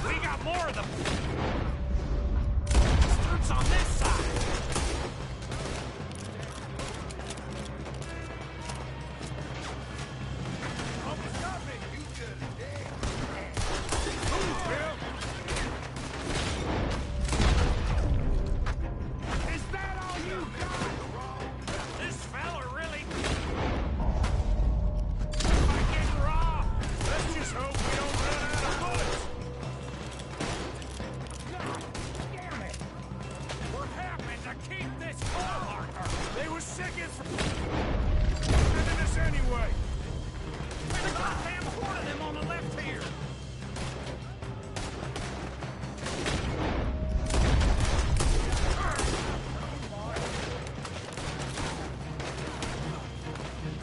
We got more of them! Troops on this side! Almost got me! You good as dead. Move, Bill! Is that all you got? This fella really... Might get raw! Let's just hope we don't run out of bullets! God damn it! What happened to keep this whole, Arthur? They were seconds from... sending us anyway! There's a goddamn horde of them on the left here!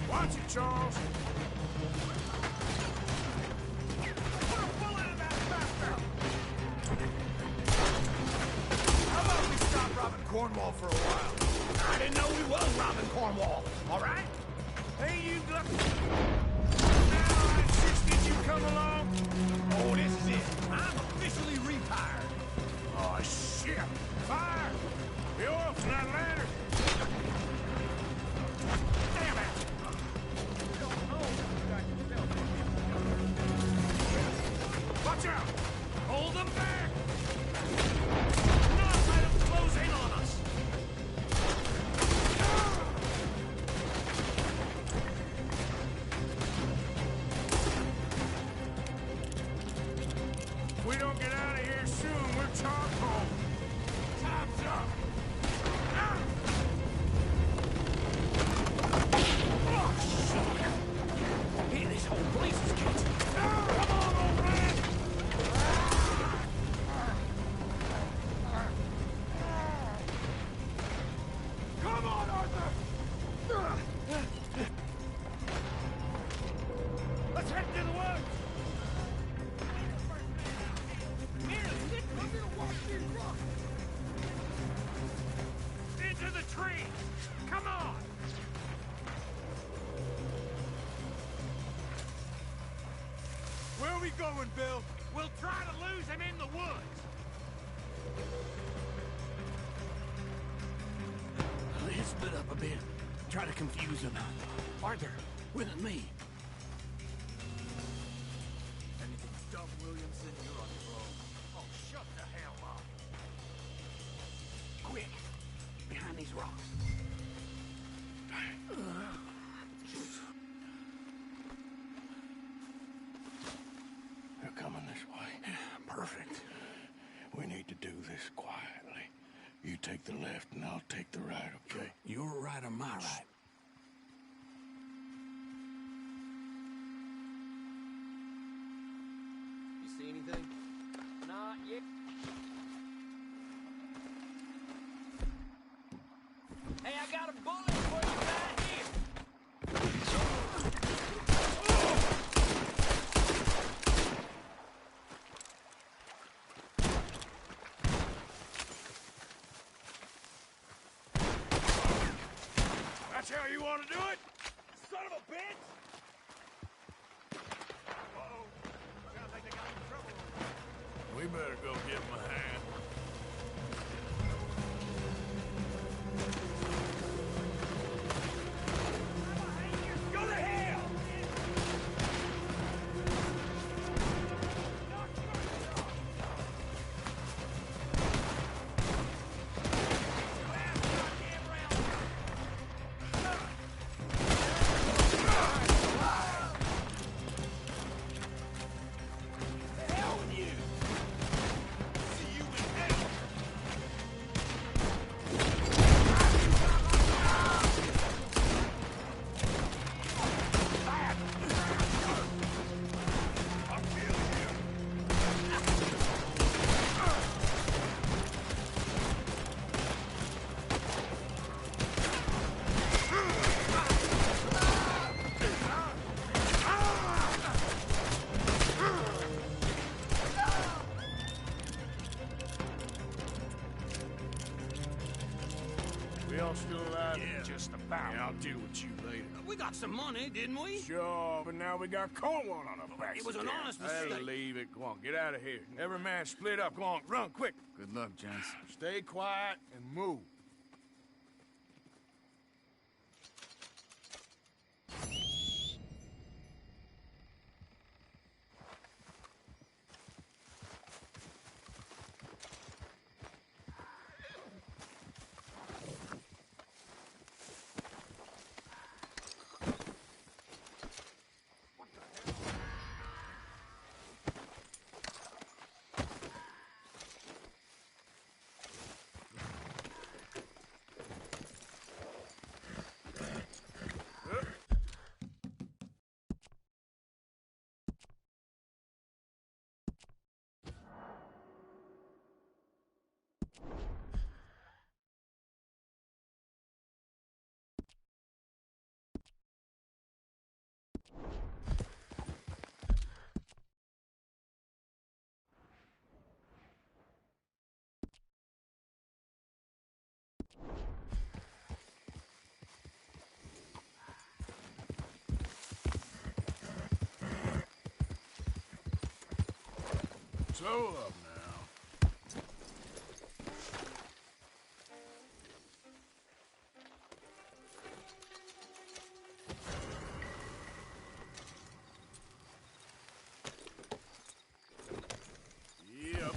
Watch it, Charles! Put a bullet in that bastard! How about we stop robbing Cornwall for a while? I didn't know we was robbing Cornwall, all right? Hey, you duck. Now I insisted you come along. Oh, this is it. I'm officially retired. Oh, shit. Fire! The oil from that lantern. Damn it! Watch out! Hold them back! Not let them close in on us! If we don't get out of here soon, we're charcoal. Time's up. Ah! Oh, shit. Hey, this whole place is catching. Come on, old man! Come on, Arthur! Let's head to the woods! Into the tree! Come on! Where are we going, Bill? We'll try to lose him in the woods! Let's split up a bit. Try to confuse them. Arthur, with me. Anything dumb, Williamson, you're on your own. Oh, shut the hell up. Quick, behind these rocks. take the left and I'll take the right, okay? Your right or my right? You see anything? Not yet. Hey, I got a bullet for you right here. That's how you want to do it? Son of a bitch! Uh-oh. Sounds like they got in trouble. We better go give them a hand. Go to hell! We all still alive? Yeah. Just about. Yeah, I'll deal with you later. We got some money, didn't we? Sure, but now we got Cornwall on our backs. It was an again. honest mistake. Hey, leave it. Go on, get out of here. Every man split up. Go on, run quick. Good luck, gents. Stay quiet and move. Slow up now. Yep.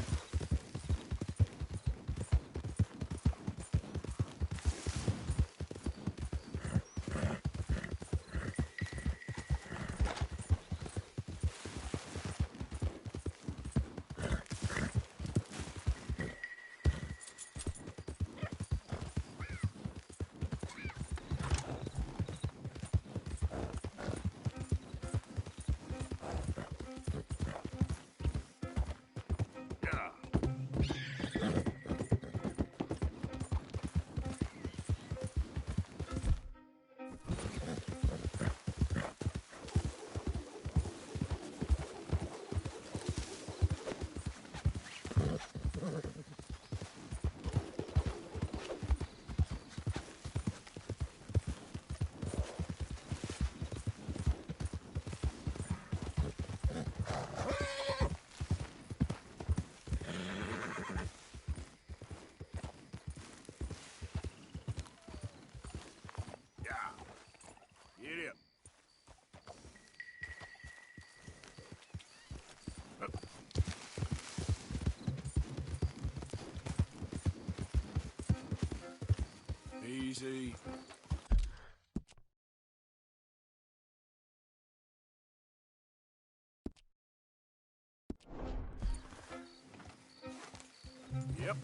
Get up. Easy. Yep.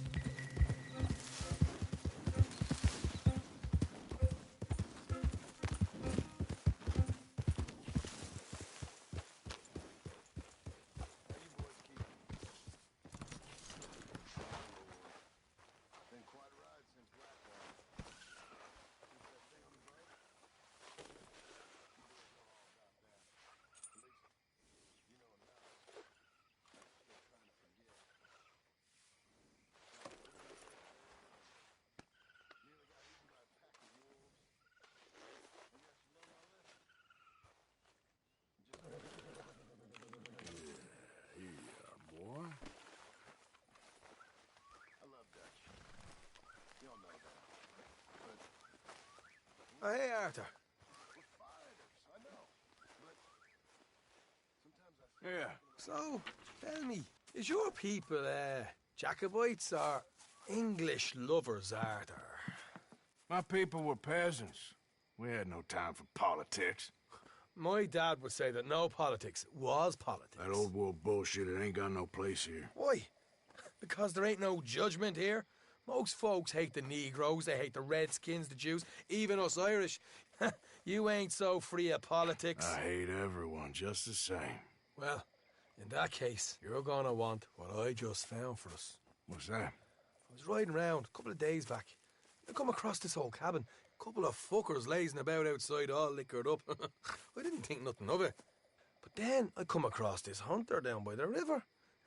Oh, hey, Arthur. Yeah. So, tell me, is your people, Jacobites or English lovers, Arthur? My people were peasants. We had no time for politics. My dad would say that no politics was politics. That old world bullshit, it ain't got no place here. Why? Because there ain't no judgment here. Most folks hate the Negroes, they hate the Redskins, the Jews, even us Irish. You ain't so free of politics. I hate everyone just the same. Well, in that case, you're gonna want what I just found for us. What's that? I was riding around a couple of days back. I come across this old cabin. A couple of fuckers lazing about outside all liquored up. I didn't think nothing of it. But then I come across this hunter down by the river.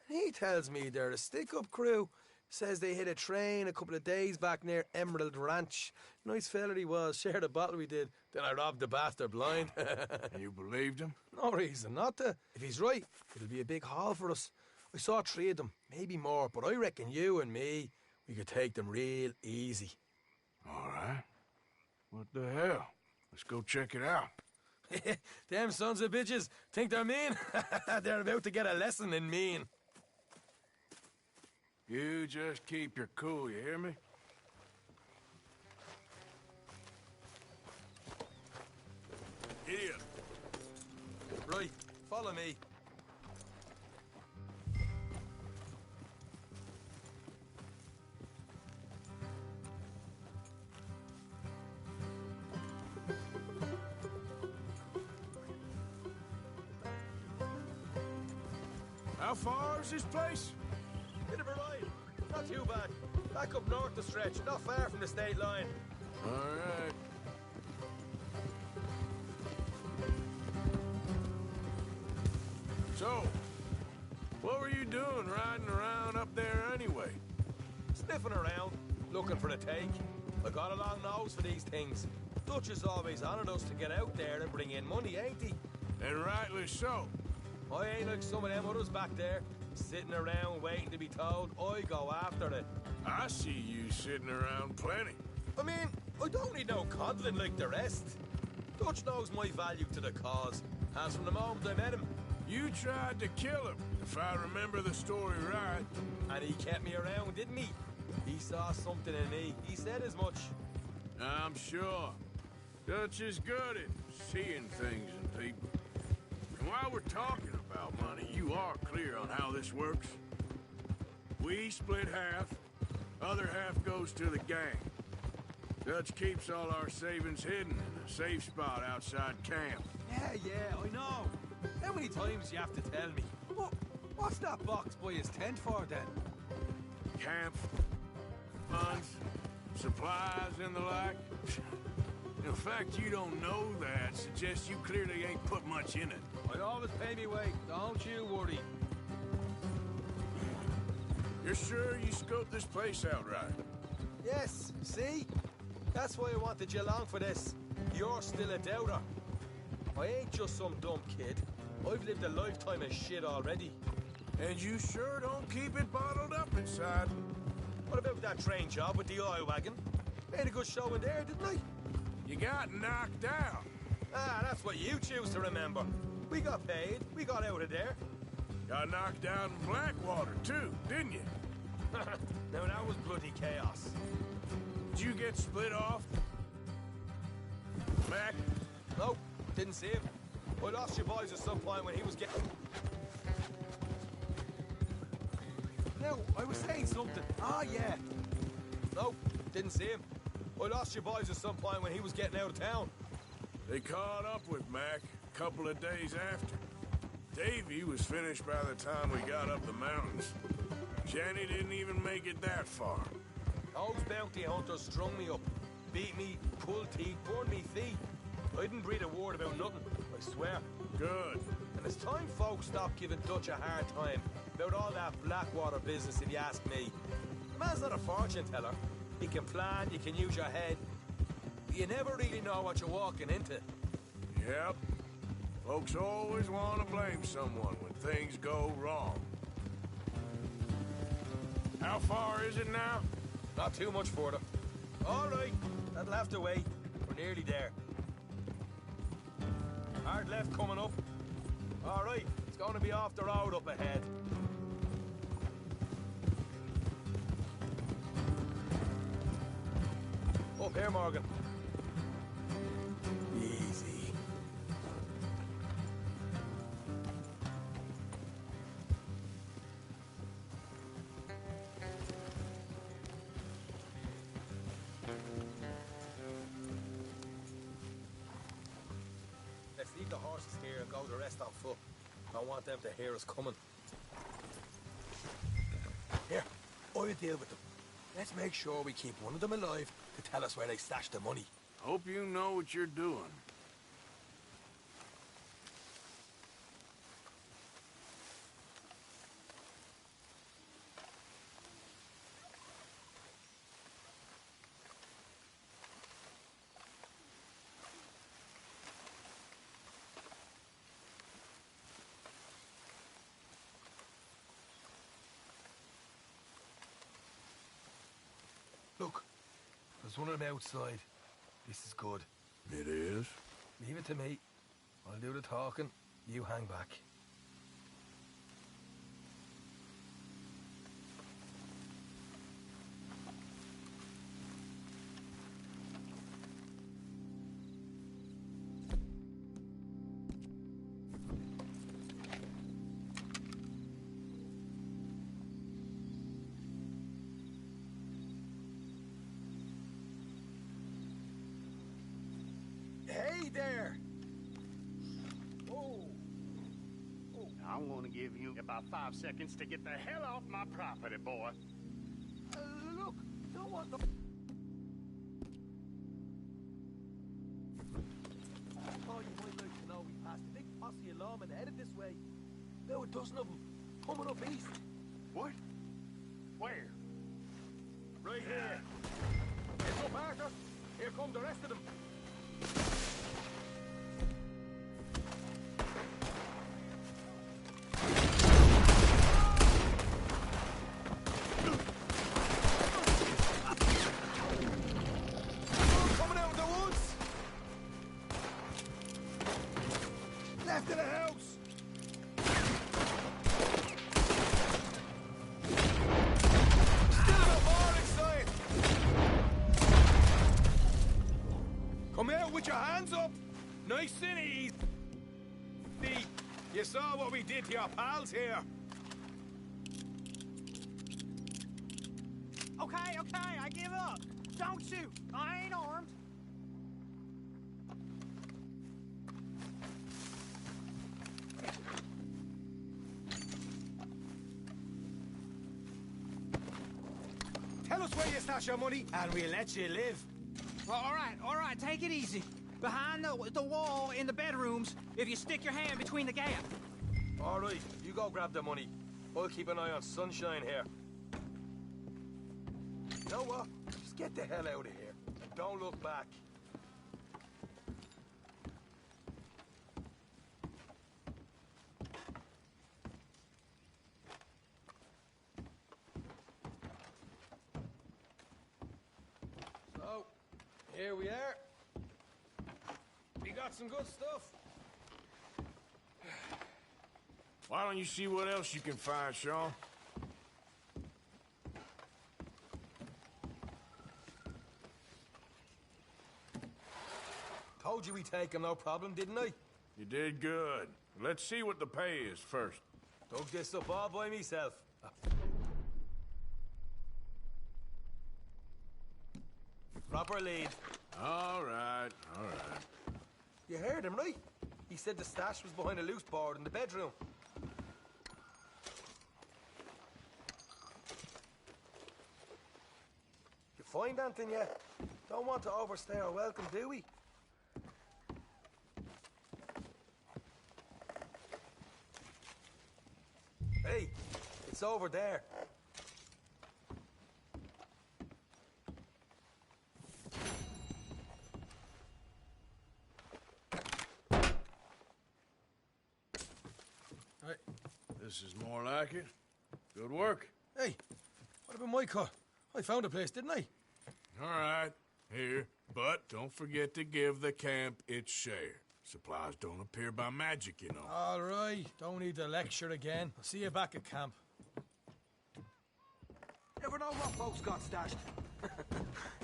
And he tells me they're a stick-up crew. Says they hit a train a couple of days back near Emerald Ranch. Nice fella he was, shared a bottle we did. Then I robbed the bastard blind. And you believed him? No reason not to. If he's right, it'll be a big haul for us. I saw 3 of them, maybe more, but I reckon you and me, we could take them real easy. All right. What the hell? Let's go check it out. Them sons of bitches think they're mean. They're about to get a lesson in mean. You just keep your cool, you hear me? Idiot. Right, follow me. How far is this place? Bit of a ride. Not too bad. Back up north the stretch, not far from the state line. All right. So, what were you doing riding around up there anyway? Sniffing around, looking for a take. I got a long nose for these things. Dutch is always honoured us to get out there and bring in money, ain't he? And rightly so. I ain't like some of them others back there, sitting around waiting to be told. I go after it. I see you sitting around plenty. I mean, I don't need no coddling like the rest. Dutch knows my value to the cause. As from the moment I met him. You tried to kill him, if I remember the story right. And he kept me around, didn't he? He saw something in me. He said as much. I'm sure. Dutch is good at seeing things in people. And while we're talking about money, you are clear on how this works? We split half, other half goes to the gang. Dutch keeps all our savings hidden in a safe spot outside camp. Yeah, I know. How many times do you have to tell me? What's that box by his tent for, then? Camp, funds, supplies, and the like. The fact you don't know that suggests you clearly ain't put much in it. I always pay me weight, don't you worry. You're sure you scoped this place out right? Yes, see? That's why I wanted you along for this. You're still a doubter. I ain't just some dumb kid. I've lived a lifetime of shit already. And you sure don't keep it bottled up inside. What about that train job with the oil wagon? Made a good show in there, didn't I? You got knocked out. Ah, that's what you choose to remember. We got paid. We got out of there. Got knocked out in Blackwater, too, didn't you? Now, that was bloody chaos. Did you get split off? Mac? Nope, didn't see him. I lost your boys at some point when he was getting... No, I was saying something. Ah, yeah. Nope, didn't see him. I lost your boys at some point when he was getting out of town. They caught up with Mac a couple of days after. Davy was finished by the time we got up the mountains. Jenny didn't even make it that far. Those bounty hunters strung me up, beat me, pulled teeth, burned me feet. I didn't breathe a word about nothing, I swear. Good. And it's time folks stop giving Dutch a hard time about all that Blackwater business, if you ask me. The man's not a fortune teller. You can plan, you can use your head. But you never really know what you're walking into. Yep. Folks always want to blame someone when things go wrong. How far is it now? Not too much further. All right, that'll have to wait. We're We're nearly there. Hard left coming up. All right, it's going to be off the road up ahead. Up here, Morgan. Easy. Let's leave the horses here and go the rest on foot. Don't want them to hear us coming. Here, I'll deal with them. Let's make sure we keep one of them alive to tell us where they stashed the money. Hope you know what you're doing. Look, there's one of them outside. This is good. It is? Leave it to me. I'll do the talking. You hang back. Hey there! I'm gonna give you about 5 seconds to get the hell off my property, boy. Look, don't want the... Oh, you might like to know we passed a big posse of lawmen headed this way. Now a dozen of them, coming up east. What? Where? Right here. Here's up, Arthur. Here come the rest of them. Coming out of the woods. Left of the house. Still got more inside. Come out with your hands up. Nice and easy. You saw what we did to your pals here. Okay, I give up. Don't shoot. I ain't armed. Tell us where you stash your money, and we'll let you live. Well, all right, take it easy. Behind the wall in the bedrooms, if you stick your hand between the gap. All right, you go grab the money. I'll keep an eye on Sunshine here. You know what? Just get the hell out of here, and don't look back. So, here we are. We got some good stuff. Why don't you see what else you can find, Sean? Told you we'd take him, no problem, didn't I? You did good. Let's see what the pay is first. Dug this up all by myself. Proper lead. All right. You heard him, right? He said the stash was behind a loose board in the bedroom. You find anything yet? Don't want to overstay our welcome, do we? Hey, it's over there. Hey, this is more like it. Good work. Hey, what about my car? I found a place, didn't I? All right, here. But don't forget to give the camp its share. Supplies don't appear by magic, you know. All right, don't need the lecture again. I'll see you back at camp. Never know what folks got stashed.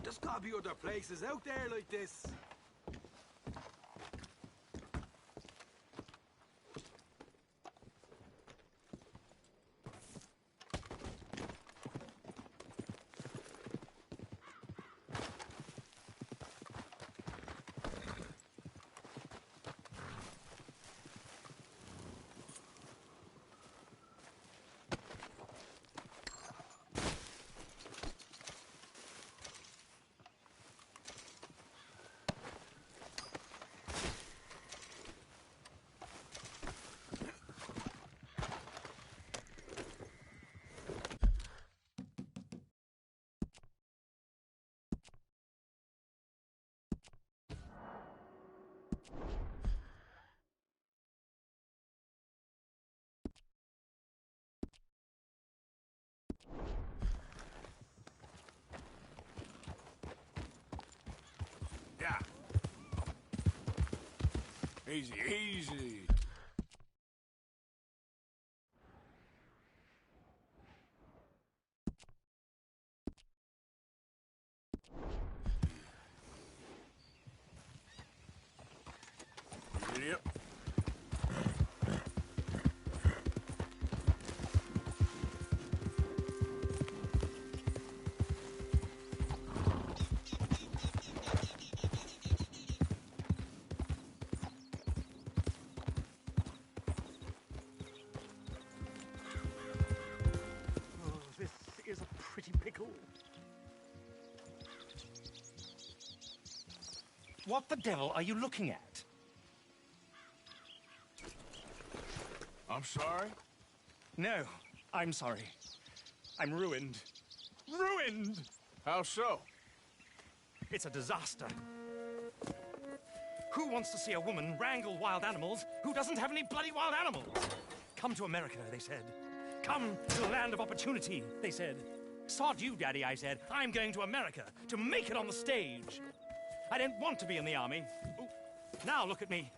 There's gotta be other places out there like this. Yeah. Easy, easy. Idiot. This is a pretty pickle. What the devil are you looking at? I'm sorry? No, I'm sorry. I'm ruined. Ruined! How so? It's a disaster. Who wants to see a woman wrangle wild animals who doesn't have any bloody wild animals? Come to America, they said. Come to the land of opportunity, they said. Sod you, Daddy, I said. I'm going to America to make it on the stage. I don't want to be in the army. Ooh, now look at me.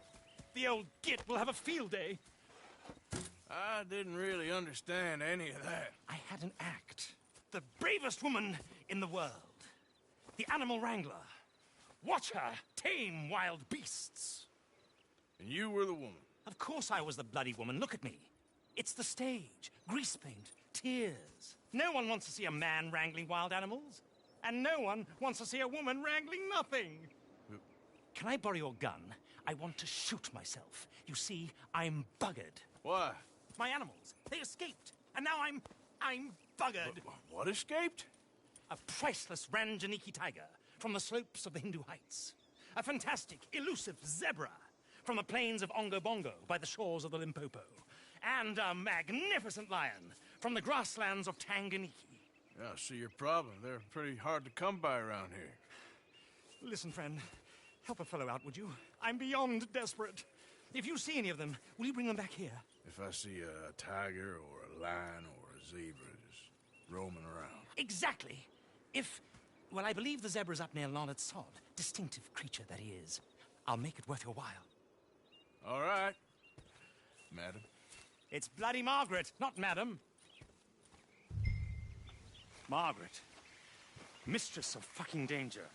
The old git will have a field day. I didn't really understand any of that. I had an act. The bravest woman in the world. The animal wrangler. Watch her tame wild beasts. And you were the woman? Of course I was the bloody woman. Look at me. It's the stage. Grease paint. Tears. No one wants to see a man wrangling wild animals. And no one wants to see a woman wrangling nothing. Can I borrow your gun? I want to shoot myself. You see, I'm buggered. Why? My animals. They escaped. And now I'm buggered. What escaped? A priceless Ranjaniki tiger from the slopes of the Hindu Heights. A fantastic, elusive zebra from the plains of Ongo Bongo by the shores of the Limpopo. And a magnificent lion from the grasslands of Tanganyika. Yeah, I see your problem. They're pretty hard to come by around here. Listen, friend. Help a fellow out, would you? I'm beyond desperate. If you see any of them, will you bring them back here? If I see a tiger or a lion or a zebra just roaming around. Exactly. Well, I believe the zebra's up near Lonnet Sod. Distinctive creature that he is. I'll make it worth your while. All right, madam. It's bloody Margaret, not madam. Margaret. Mistress of fucking danger.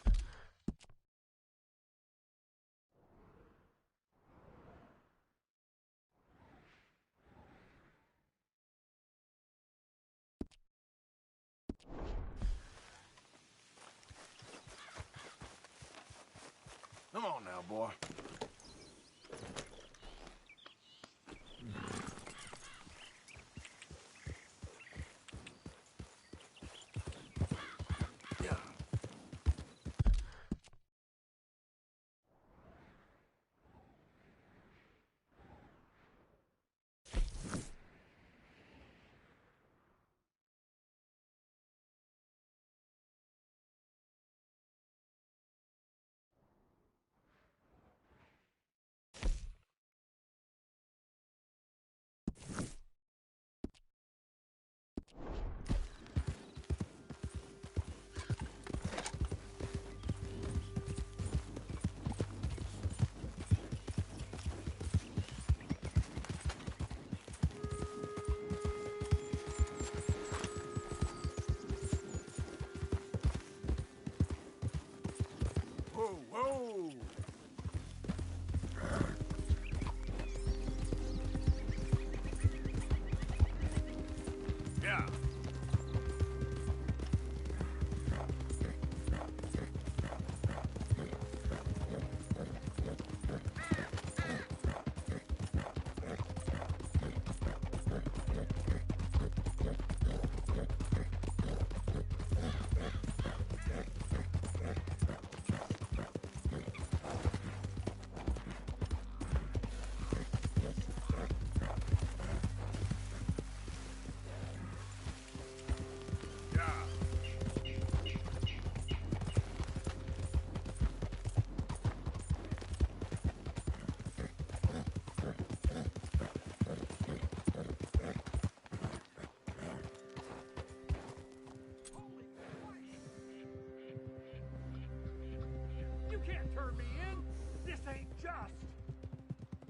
Come on now, boy. Yeah.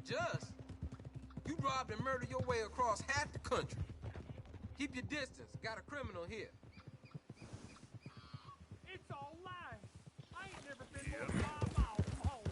Just? You robbed and murdered your way across half the country. Keep your distance. Got a criminal here. It's all lies. I ain't never been more than 5 miles from home.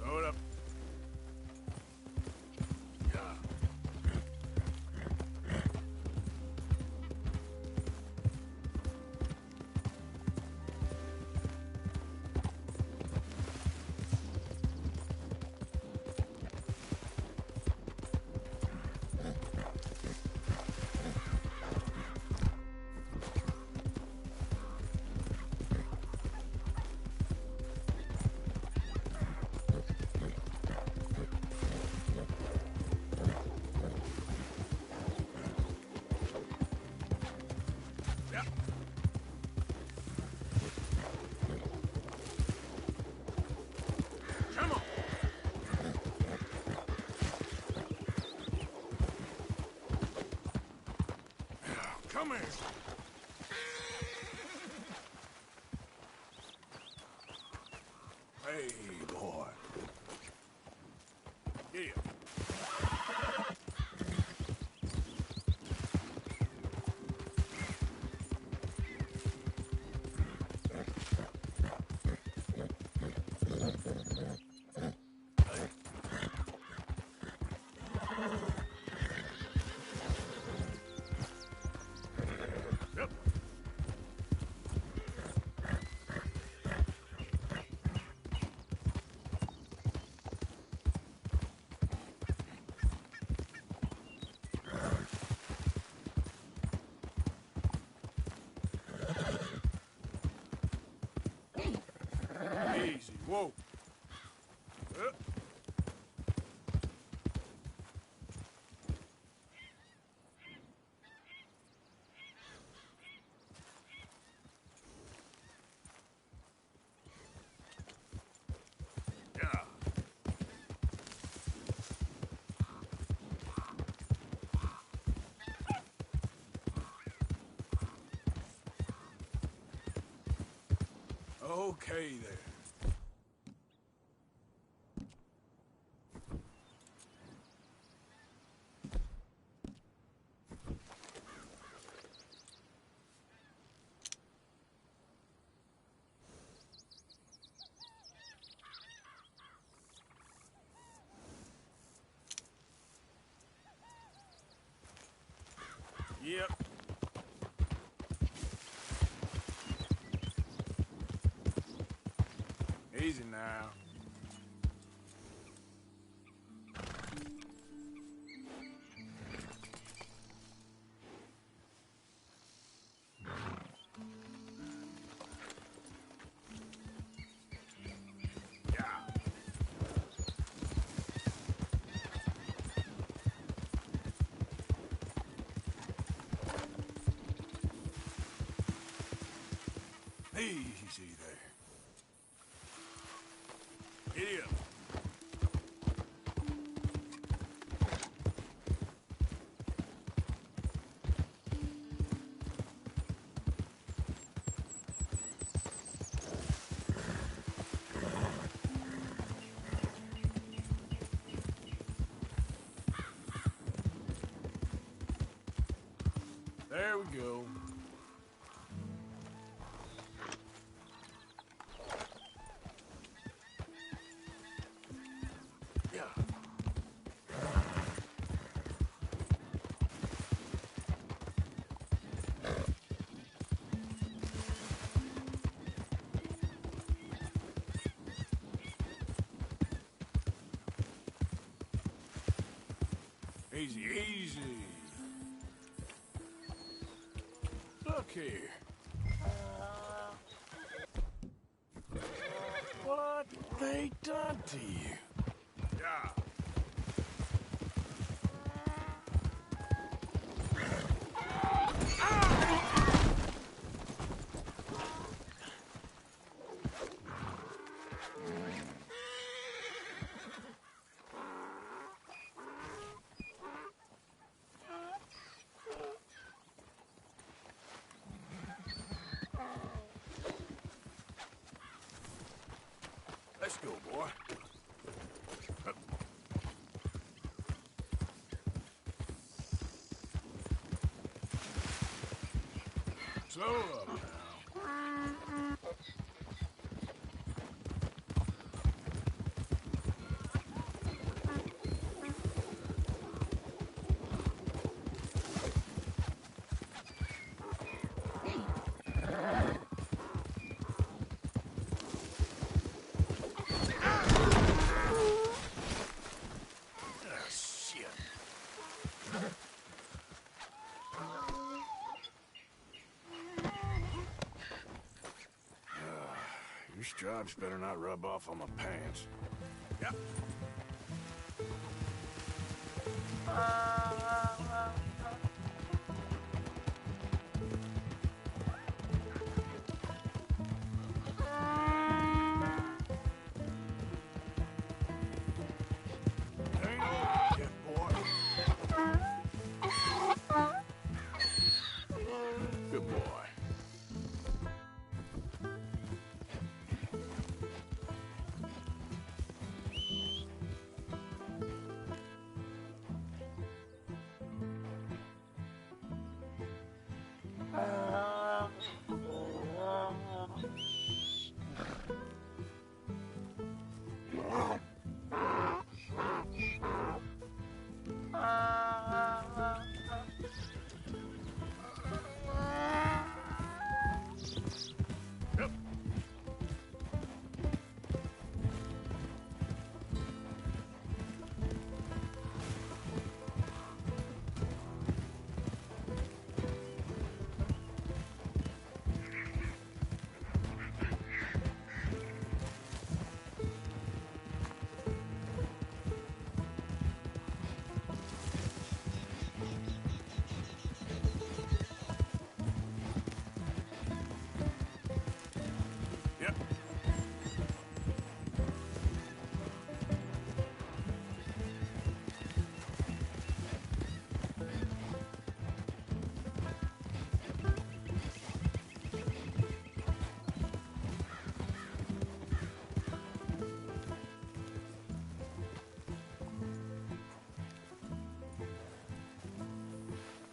Slow it up. Come on. Come here. Hey, boy. Here. Yep. Easy. Whoa. Yeah. Okay there. Yep. Easy now. Easy there. Giddy up. There we go. Easy, easy. Look here. What they done to you? Yeah. Let's go, boy. Slow up now. Your stripes better not rub off on my pants. Yep. Ain't over yet, boy. Good boy.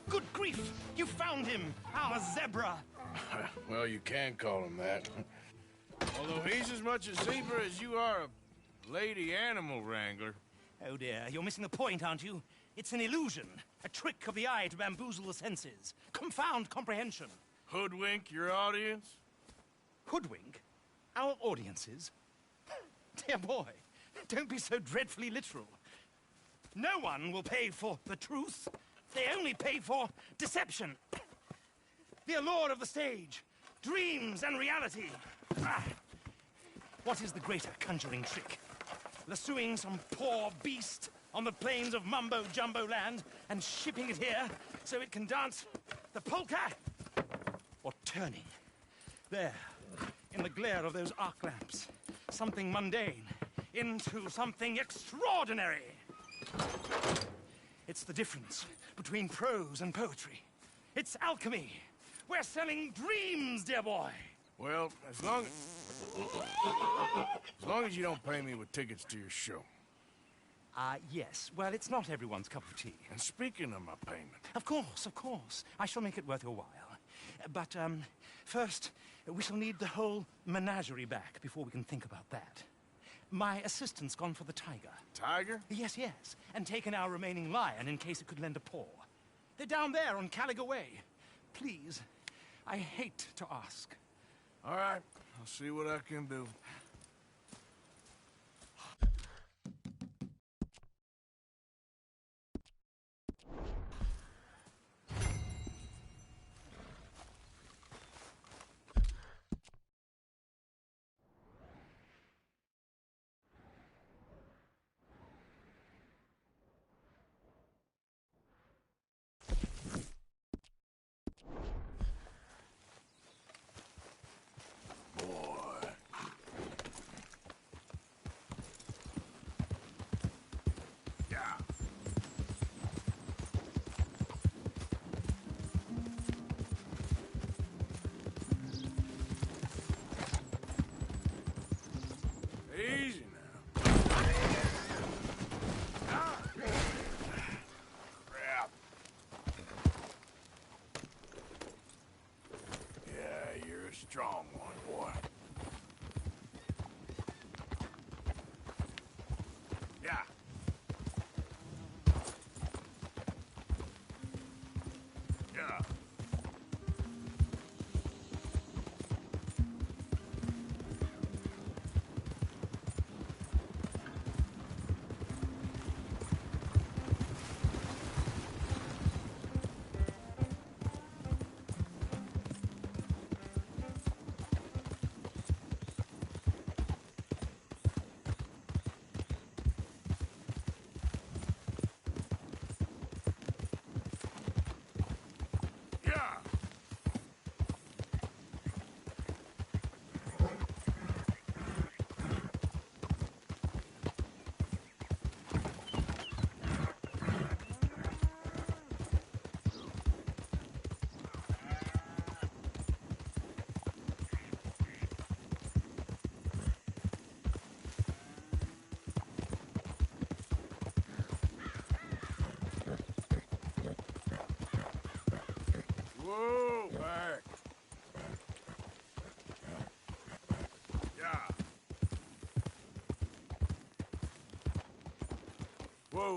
Good grief! You found him! Our zebra! Well, you can call him that. Although he's as much a zebra as you are a lady animal wrangler. Oh dear, you're missing the point, aren't you? It's an illusion. A trick of the eye to bamboozle the senses. Confound comprehension. Hoodwink your audience? Hoodwink? Our audiences? Dear boy, don't be so dreadfully literal. No one will pay for the truth. They only pay for deception. The allure of the stage, dreams and reality. Ah. What is the greater conjuring trick? Lassoing some poor beast on the plains of mumbo-jumbo land and shipping it here so it can dance the polka? Or turning, there, in the glare of those arc lamps, something mundane into something extraordinary? It's the difference between prose and poetry. It's alchemy. We're selling dreams, dear boy. Well, as long as you don't pay me with tickets to your show. Yes. Well, it's not everyone's cup of tea. And speaking of my payment... Of course, of course. I shall make it worth your while. But, first, we shall need the whole menagerie back before we can think about that. My assistant's gone for the tiger. Tiger? Yes, yes. And taken our remaining lion in case it could lend a paw. They're down there on Caliga Way. Please, I hate to ask. All right. I'll see what I can do.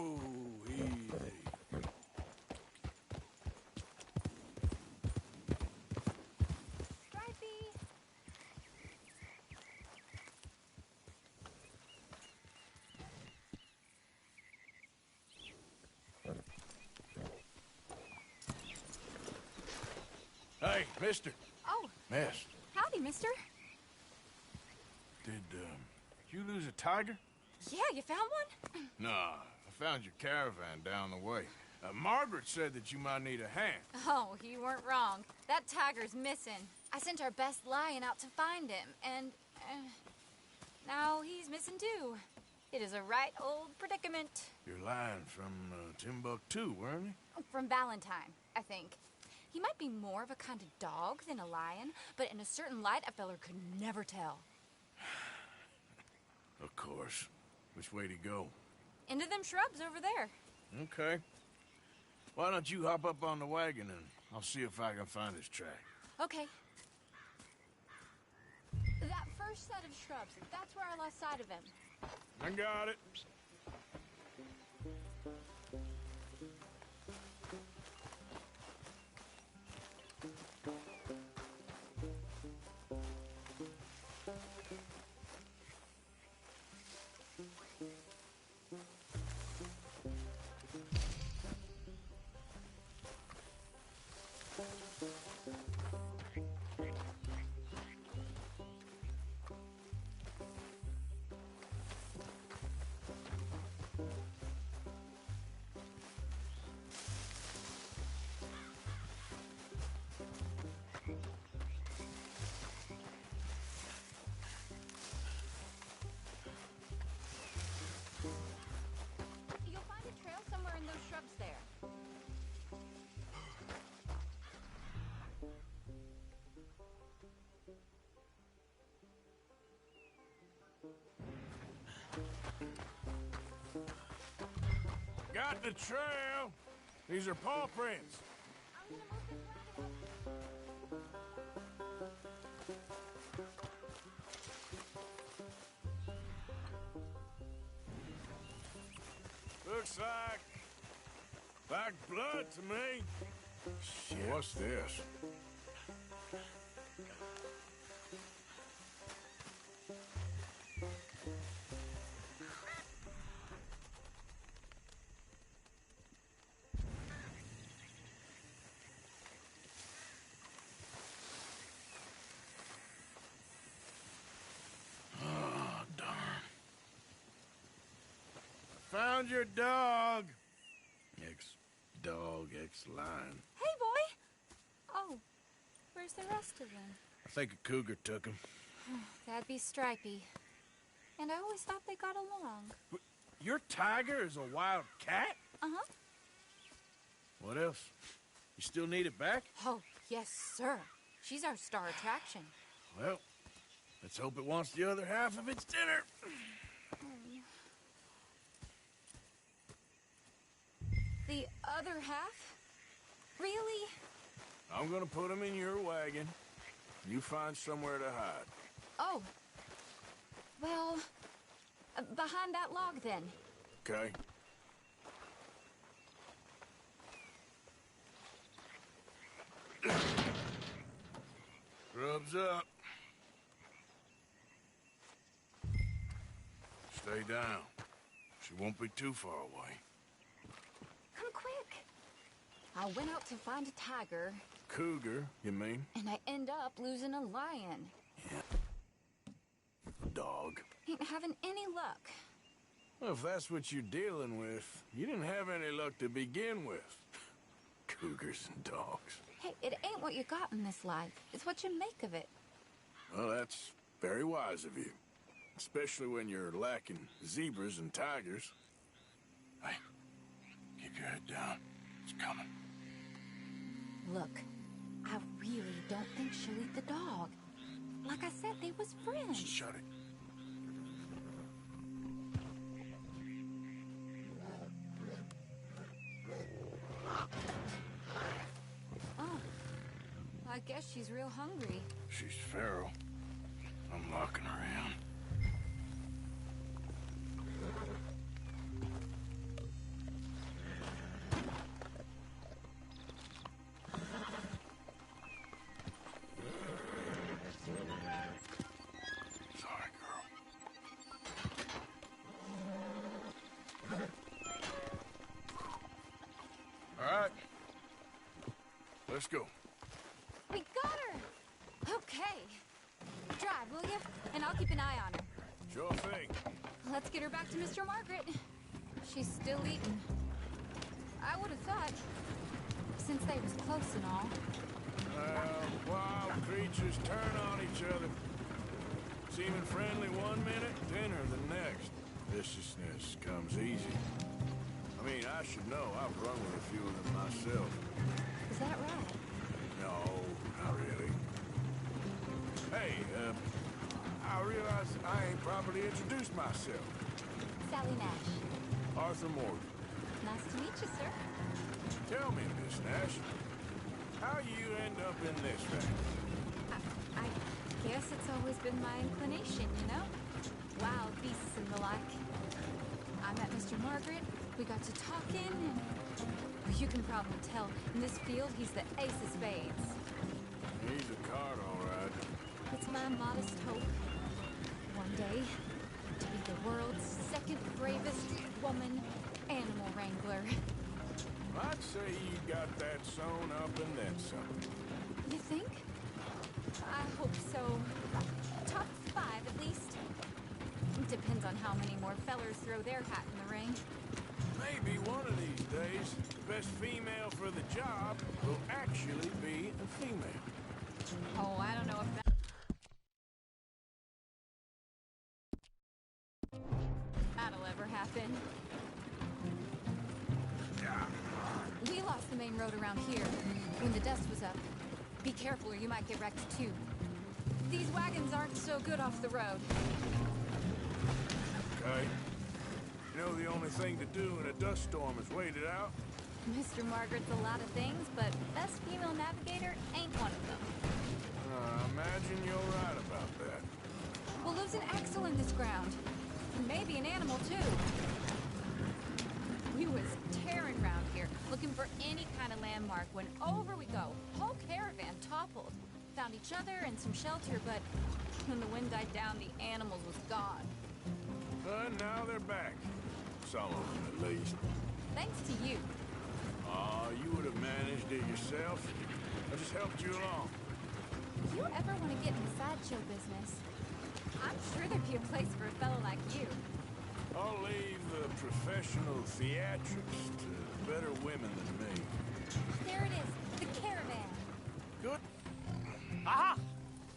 Whoa, easy. Hey, mister. Oh. Miss, Howdy, mister. did you lose a tiger? Yeah, you found one? Nah, I found your caravan down the way. Margaret said that you might need a hand. Oh, you weren't wrong. That tiger's missing. I sent our best lion out to find him, and now he's missing too. It is a right old predicament. You're lying from Timbuktu, weren't you? From Valentine, I think. He might be more of a kind of dog than a lion, but in a certain light, a feller could never tell. Of course. Which way to go? Into them shrubs over there. Okay. Why don't you hop up on the wagon and I'll see if I can find his track. Okay. That first set of shrubs, that's where I lost sight of him. I got it. You'll find a trail somewhere in those shrubs there. Got the trail. These are paw prints. Looks like blood to me. Shit. What's this? Oh, darn. Found your dog. Ex-dog, ex-lion. Hey, boy! Oh, where's the rest of them? I think a cougar took him. That'd be Stripey. And I always thought they got along. Your tiger is a wild cat? Uh-huh. What else? You still need it back? Oh, yes, sir. She's our star attraction. Well, let's hope it wants the other half of its dinner. The other half? Really? I'm gonna put him in your wagon. You find somewhere to hide. Oh. Well, behind that log, then. Okay. Grub's up. Stay down. She won't be too far away. Come quick. I went out to find a tiger. Cougar, you mean? And I end up losing a lion. Dog. Ain't having any luck. Well, if that's what you're dealing with, you didn't have any luck to begin with. Cougars and dogs. Hey, it ain't what you got in this life. It's what you make of it. Well, that's very wise of you. Especially when you're lacking zebras and tigers. Hey, keep your head down. It's coming. Look, I really don't think she'll eat the dog. Like I said, they was friends. Shut it. Oh, I guess she's real hungry. She's feral. I'm locking her in. Let's go. We got her! Okay. Drive, will you? And I'll keep an eye on her. Sure thing. Let's get her back to Mr. Margaret. She's still eating. I would have thought, since they was close and all. Wild creatures turn on each other. Seeming friendly one minute, dinner the next. Viciousness comes easy. I mean, I should know. I've run with a few of them myself. Is that right? No, not really. Hey, I realize I ain't properly introduced myself. Sally Nash. Arthur Morgan. Nice to meet you, sir. Tell me, Miss Nash, how you end up in this thing? I guess it's always been my inclination, you know? Wild beasts and the like. I met Mr. Margaret, we got to talking, and you can probably tell, in this field, he's the ace of spades. He's a card, all right. It's my modest hope, one day, to be the world's second bravest woman animal wrangler. I'd say you got that sewn up and then some. You think? I hope so. Top 5, at least. Depends on how many more fellers throw their hat in the ring. Maybe one of these days, the best female for the job will actually be a female. Oh, I don't know if that'll ever happen. We lost the main road around here when the dust was up. Be careful or you might get wrecked too. These wagons aren't so good off the road. Okay. You know the only thing to do in a dust storm is wait it out? Mr. Margaret's a lot of things, but best female navigator ain't one of them. I imagine you're right about that. We'll lose an axle in this ground. Maybe an animal too. We was tearing around here, looking for any kind of landmark when over we go. Whole caravan toppled. Found each other and some shelter, but when the wind died down, the animals was gone. But now they're back. Some of them, at least. Thanks to you. You would have managed it yourself. I just helped you along. If you ever want to get in the sideshow business, I'm sure there'd be a place for a fellow like you. I'll leave the professional theatrics to better women than me. There it is, the caravan. Good. Aha!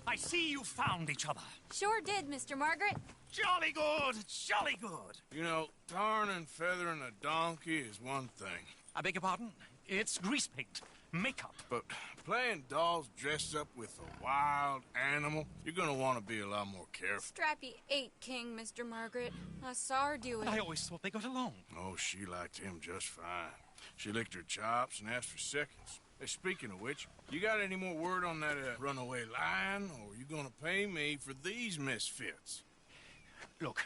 I see you found each other. Sure did, Mr. Margaret. Jolly good, jolly good. You know, tarring and feathering a donkey is one thing. I beg your pardon? It's grease paint, makeup. But playing dolls dressed up with a wild animal, you're gonna want to be a lot more careful. Strappy ate King, Mr. Margaret. I saw her do it. I always thought they got along. Oh, she liked him just fine. She licked her chops and asked for seconds. Hey, speaking of which, you got any more word on that runaway lion, or are you gonna pay me for these misfits? Look,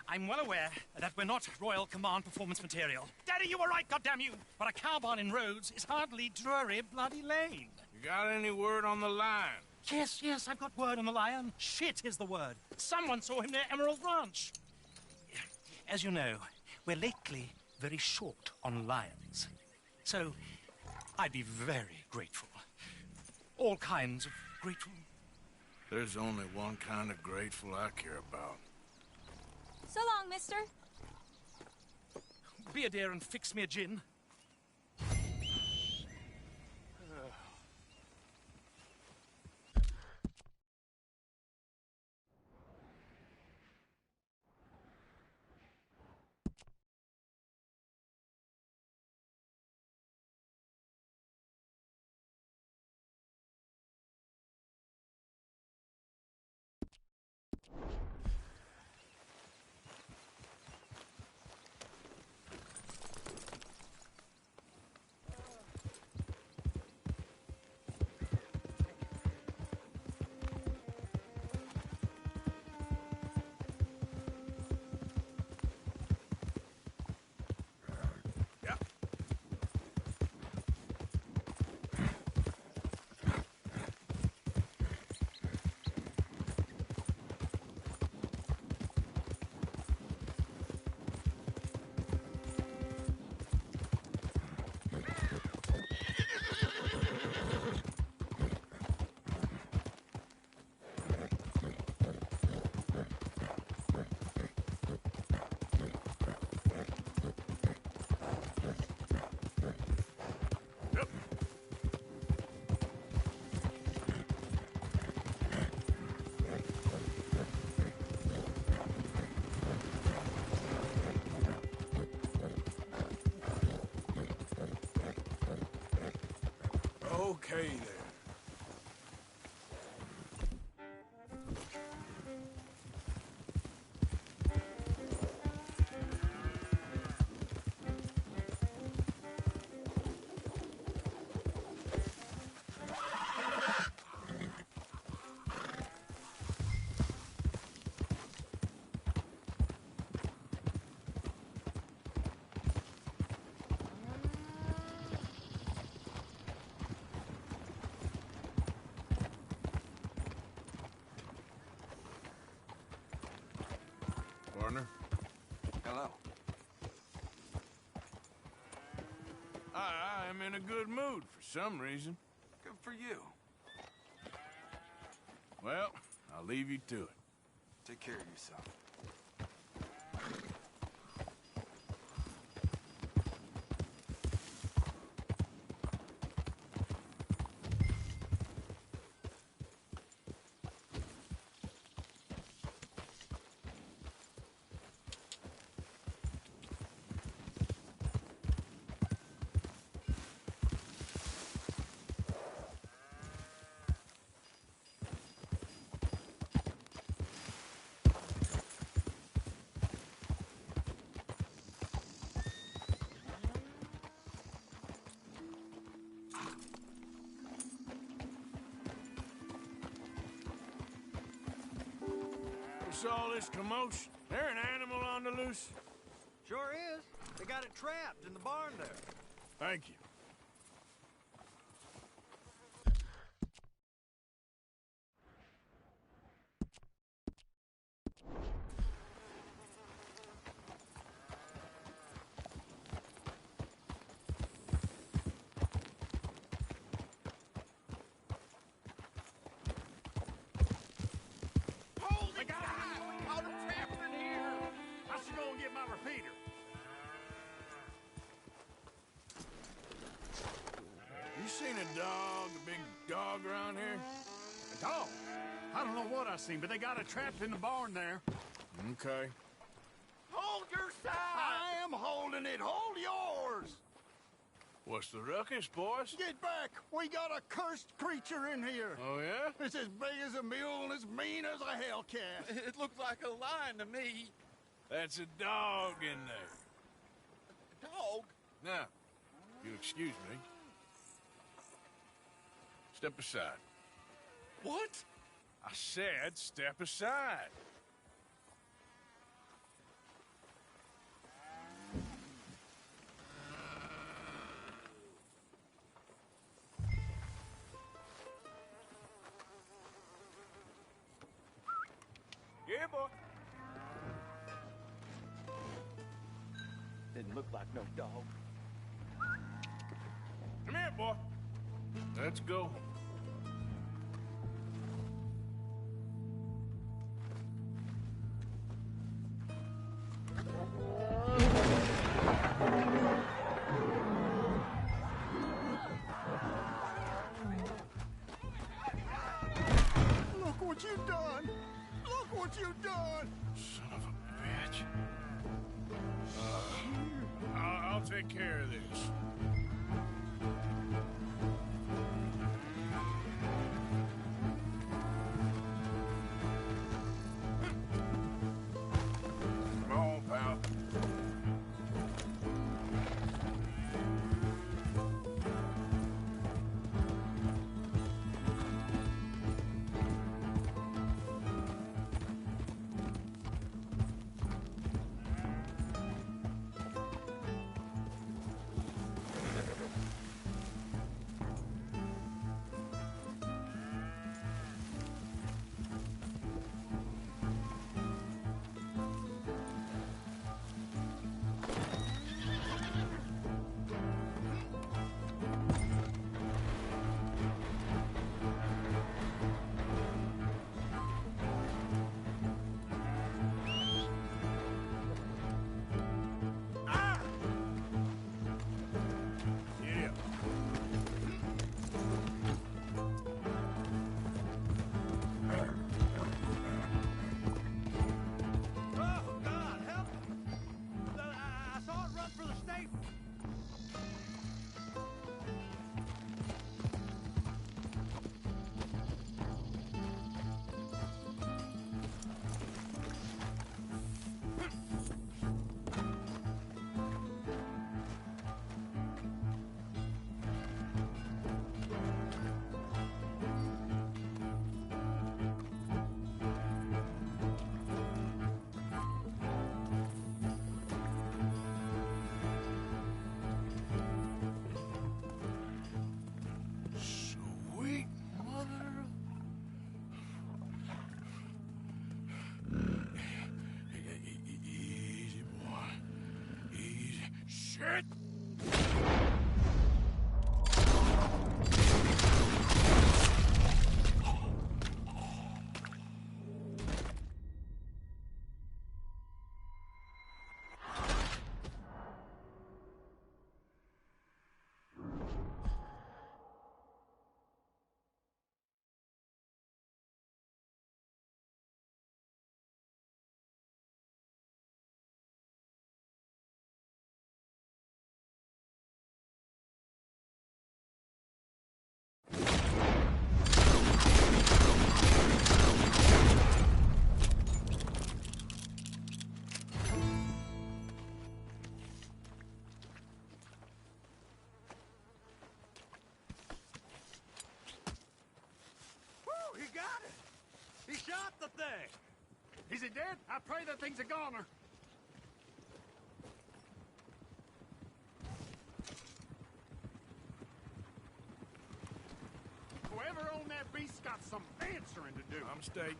I'm well aware that we're not Royal Command performance material. Daddy, you were right, goddamn you! But a cow barn in Rhodes is hardly Drury Bloody Lane. You got any word on the lion? Yes, I've got word on the lion. Shit is the word. Someone saw him near Emerald Ranch. As you know, we're lately very short on lions. So, I'd be very grateful. All kinds of grateful. There's only one kind of grateful I care about. So long, mister. Be a dear and fix me a gin. Okay, there. Partner? Hello. I'm in a good mood for some reason. Good for you. Well, I'll leave you to it. Take care of yourself. What's all this commotion? There an animal on the loose? Sure is. They got it trapped in the barn there. Thank you. Holy cow! We caught him trapped in here! I should go and get my repeater. You seen a dog, a big dog around here? A dog? I don't know what I seen, but they got it trapped in the barn there. Okay. Hold your side! I am holding it. Hold yours! What's the ruckus, boys? Get back! We got a cursed creature in here. Oh, yeah? It's as big as a mule and as mean as a hellcat. It looked like a lion to me. That's a dog in there. A dog? Now, if you'll excuse me. Step aside. What? I said step aside. Yeah, boy. Didn't look like no dog. Come here, boy. Let's go. Look what you've done! Look what you've done! Son of a bitch. I'll take care of this. Come on, pal. shot the thing? Is he dead? I pray that thing's a goner. Whoever owned that beast's got some answering to do. I'm state.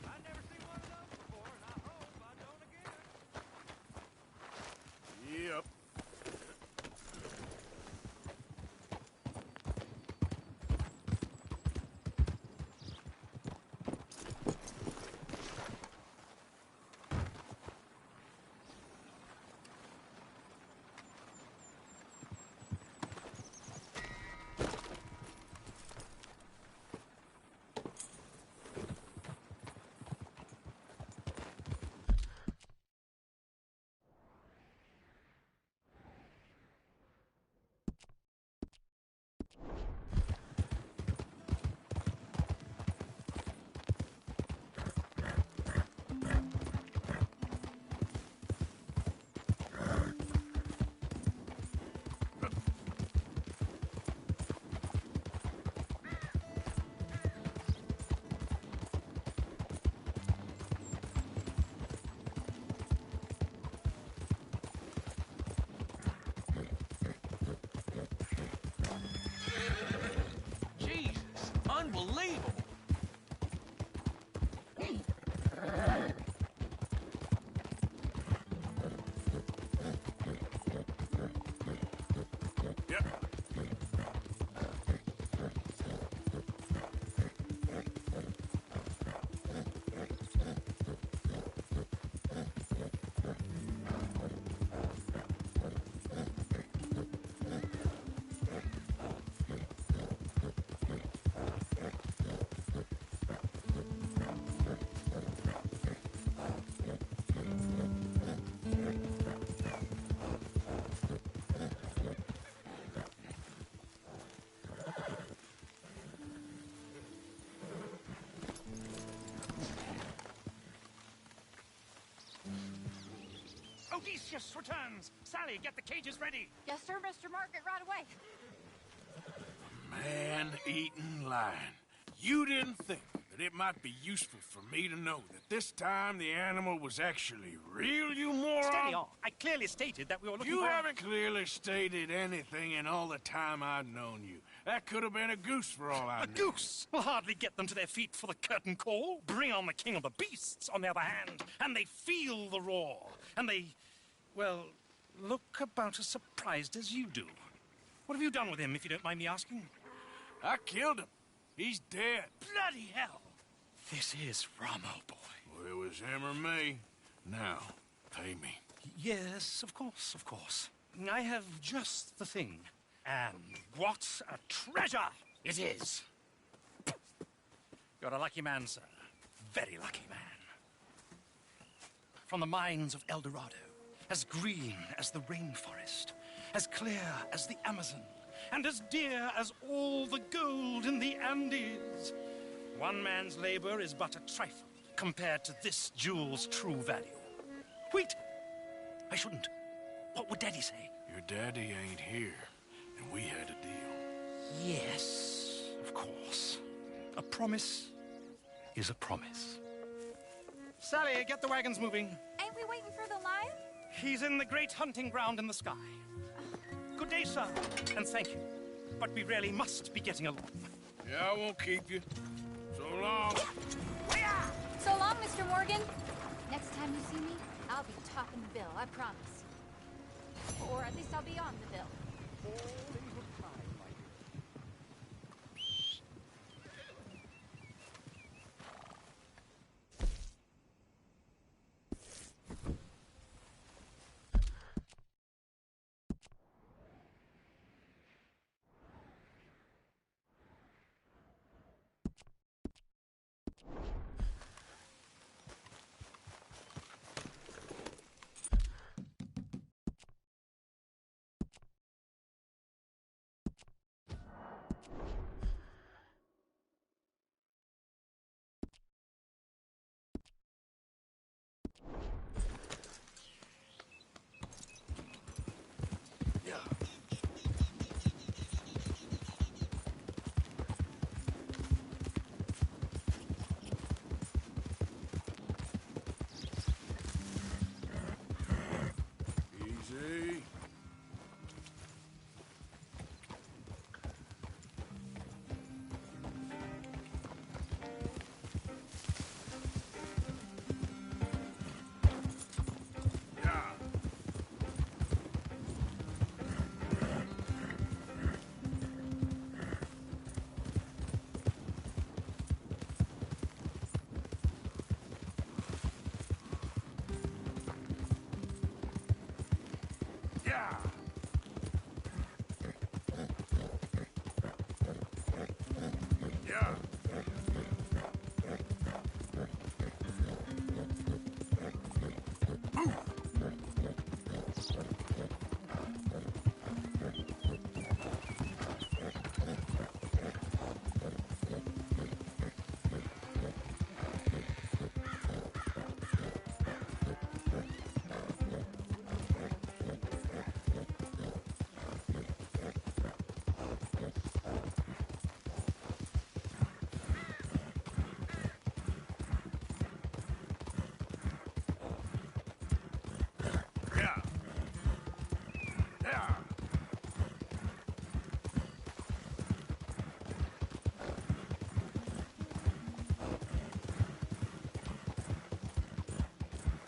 I've never seen one of those before, and I hope I don't again. Yep. Jesus, unbelievable. Odysseus returns! Sally, get the cages ready! Yes, sir, Mr. Margaret, right away. Man-eating lion. You didn't think that it might be useful for me to know that this time the animal was actually real, you moron? Steady on. I clearly stated that we were looking You for... haven't clearly stated anything in all the time I've known you. That could have been a goose for all I know. A goose will hardly get them to their feet for the curtain call. Bring on the king of the beasts, on the other hand, and they feel the roar. And they, well, look about as surprised as you do. What have you done with him, if you don't mind me asking? I killed him. He's dead. Bloody hell! This is Ramo, boy. Well, it was him or me. Now, pay me. Yes, of course, of course. I have just the thing. And what a treasure it is! You're a lucky man, sir. Very lucky man. From the mines of El Dorado, as green as the rainforest, as clear as the Amazon, and as dear as all the gold in the Andes. One man's labor is but a trifle compared to this jewel's true value. Wait! I shouldn't. What would Daddy say? Your daddy ain't here, and we had a deal. Yes, of course. A promise is a promise. Sally, get the wagons moving. Ain't we waiting for the lion? He's in the great hunting ground in the sky. Good day, sir, and thank you. But we really must be getting along. Yeah, I won't keep you. So long. So long, Mr. Morgan. Next time you see me, I'll be topping the bill, I promise. Or at least I'll be on the bill. Yeah. Yeah. Yeah. Yeah.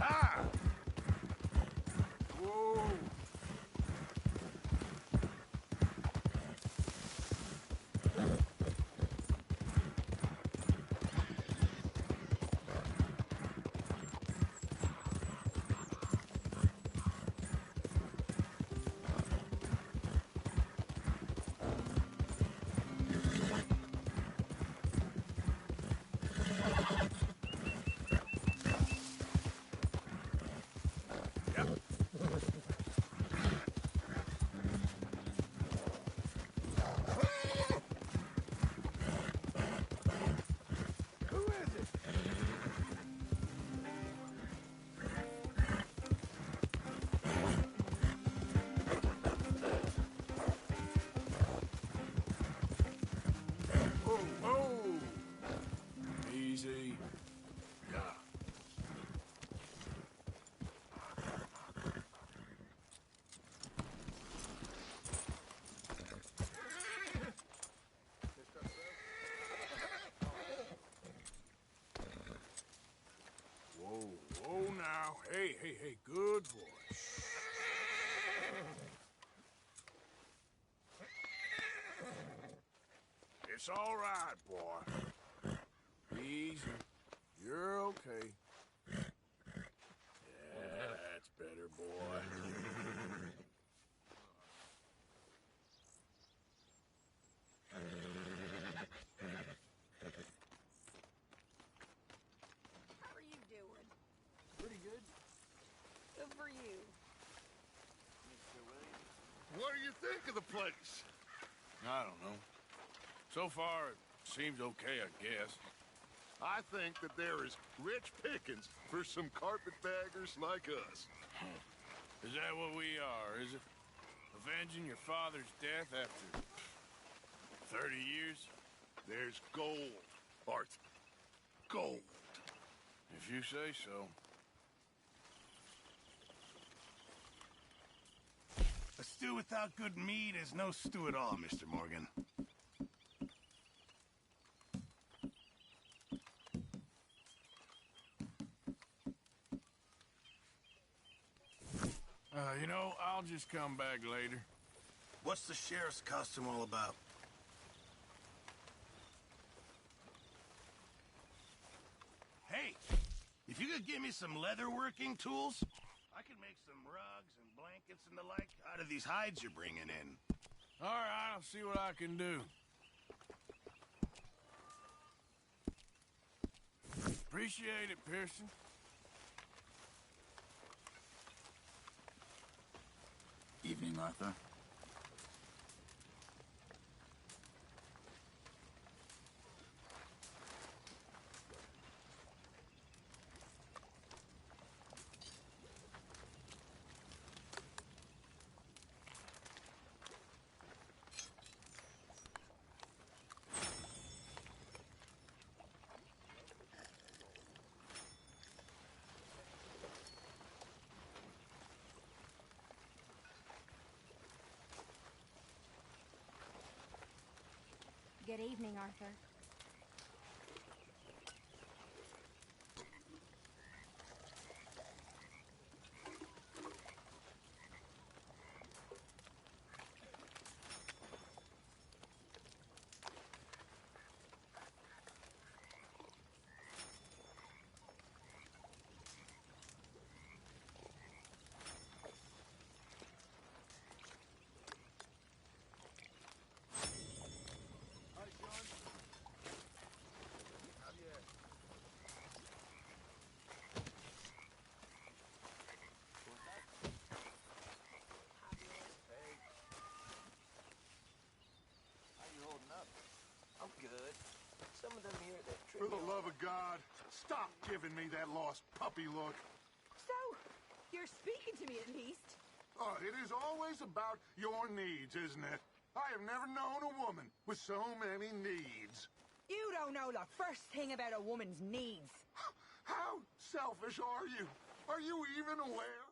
Ah! Whoa! Who is it? Oh, oh! Easy. Yeah. Whoa, whoa now. Hey, hey, hey, good boy. It's all right, boy. Easy. You're okay. Yeah, that's better, boy. How are you doing? Pretty good. Good for you. What do you think of the place? I don't know. So far, it seems okay, I guess. I think that there is rich pickings for some carpetbaggers like us. Is that what we are, is it? Avenging your father's death after 30 years? There's gold, Arthur. Gold. If you say so. A stew without good meat is no stew at all, Mr. Morgan. You know, I'll just come back later. What's the sheriff's costume all about? Hey, if you could give me some leatherworking tools, I could make some rugs and blankets and the like out of these hides you're bringing in. All right, I'll see what I can do. Appreciate it, Pearson. Evening, Arthur. Good evening, Arthur. giving me that lost puppy look. So, you're speaking to me at least. Oh, it is always about your needs, isn't it? I have never known a woman with so many needs. You don't know the first thing about a woman's needs. How selfish are you? Are you even aware?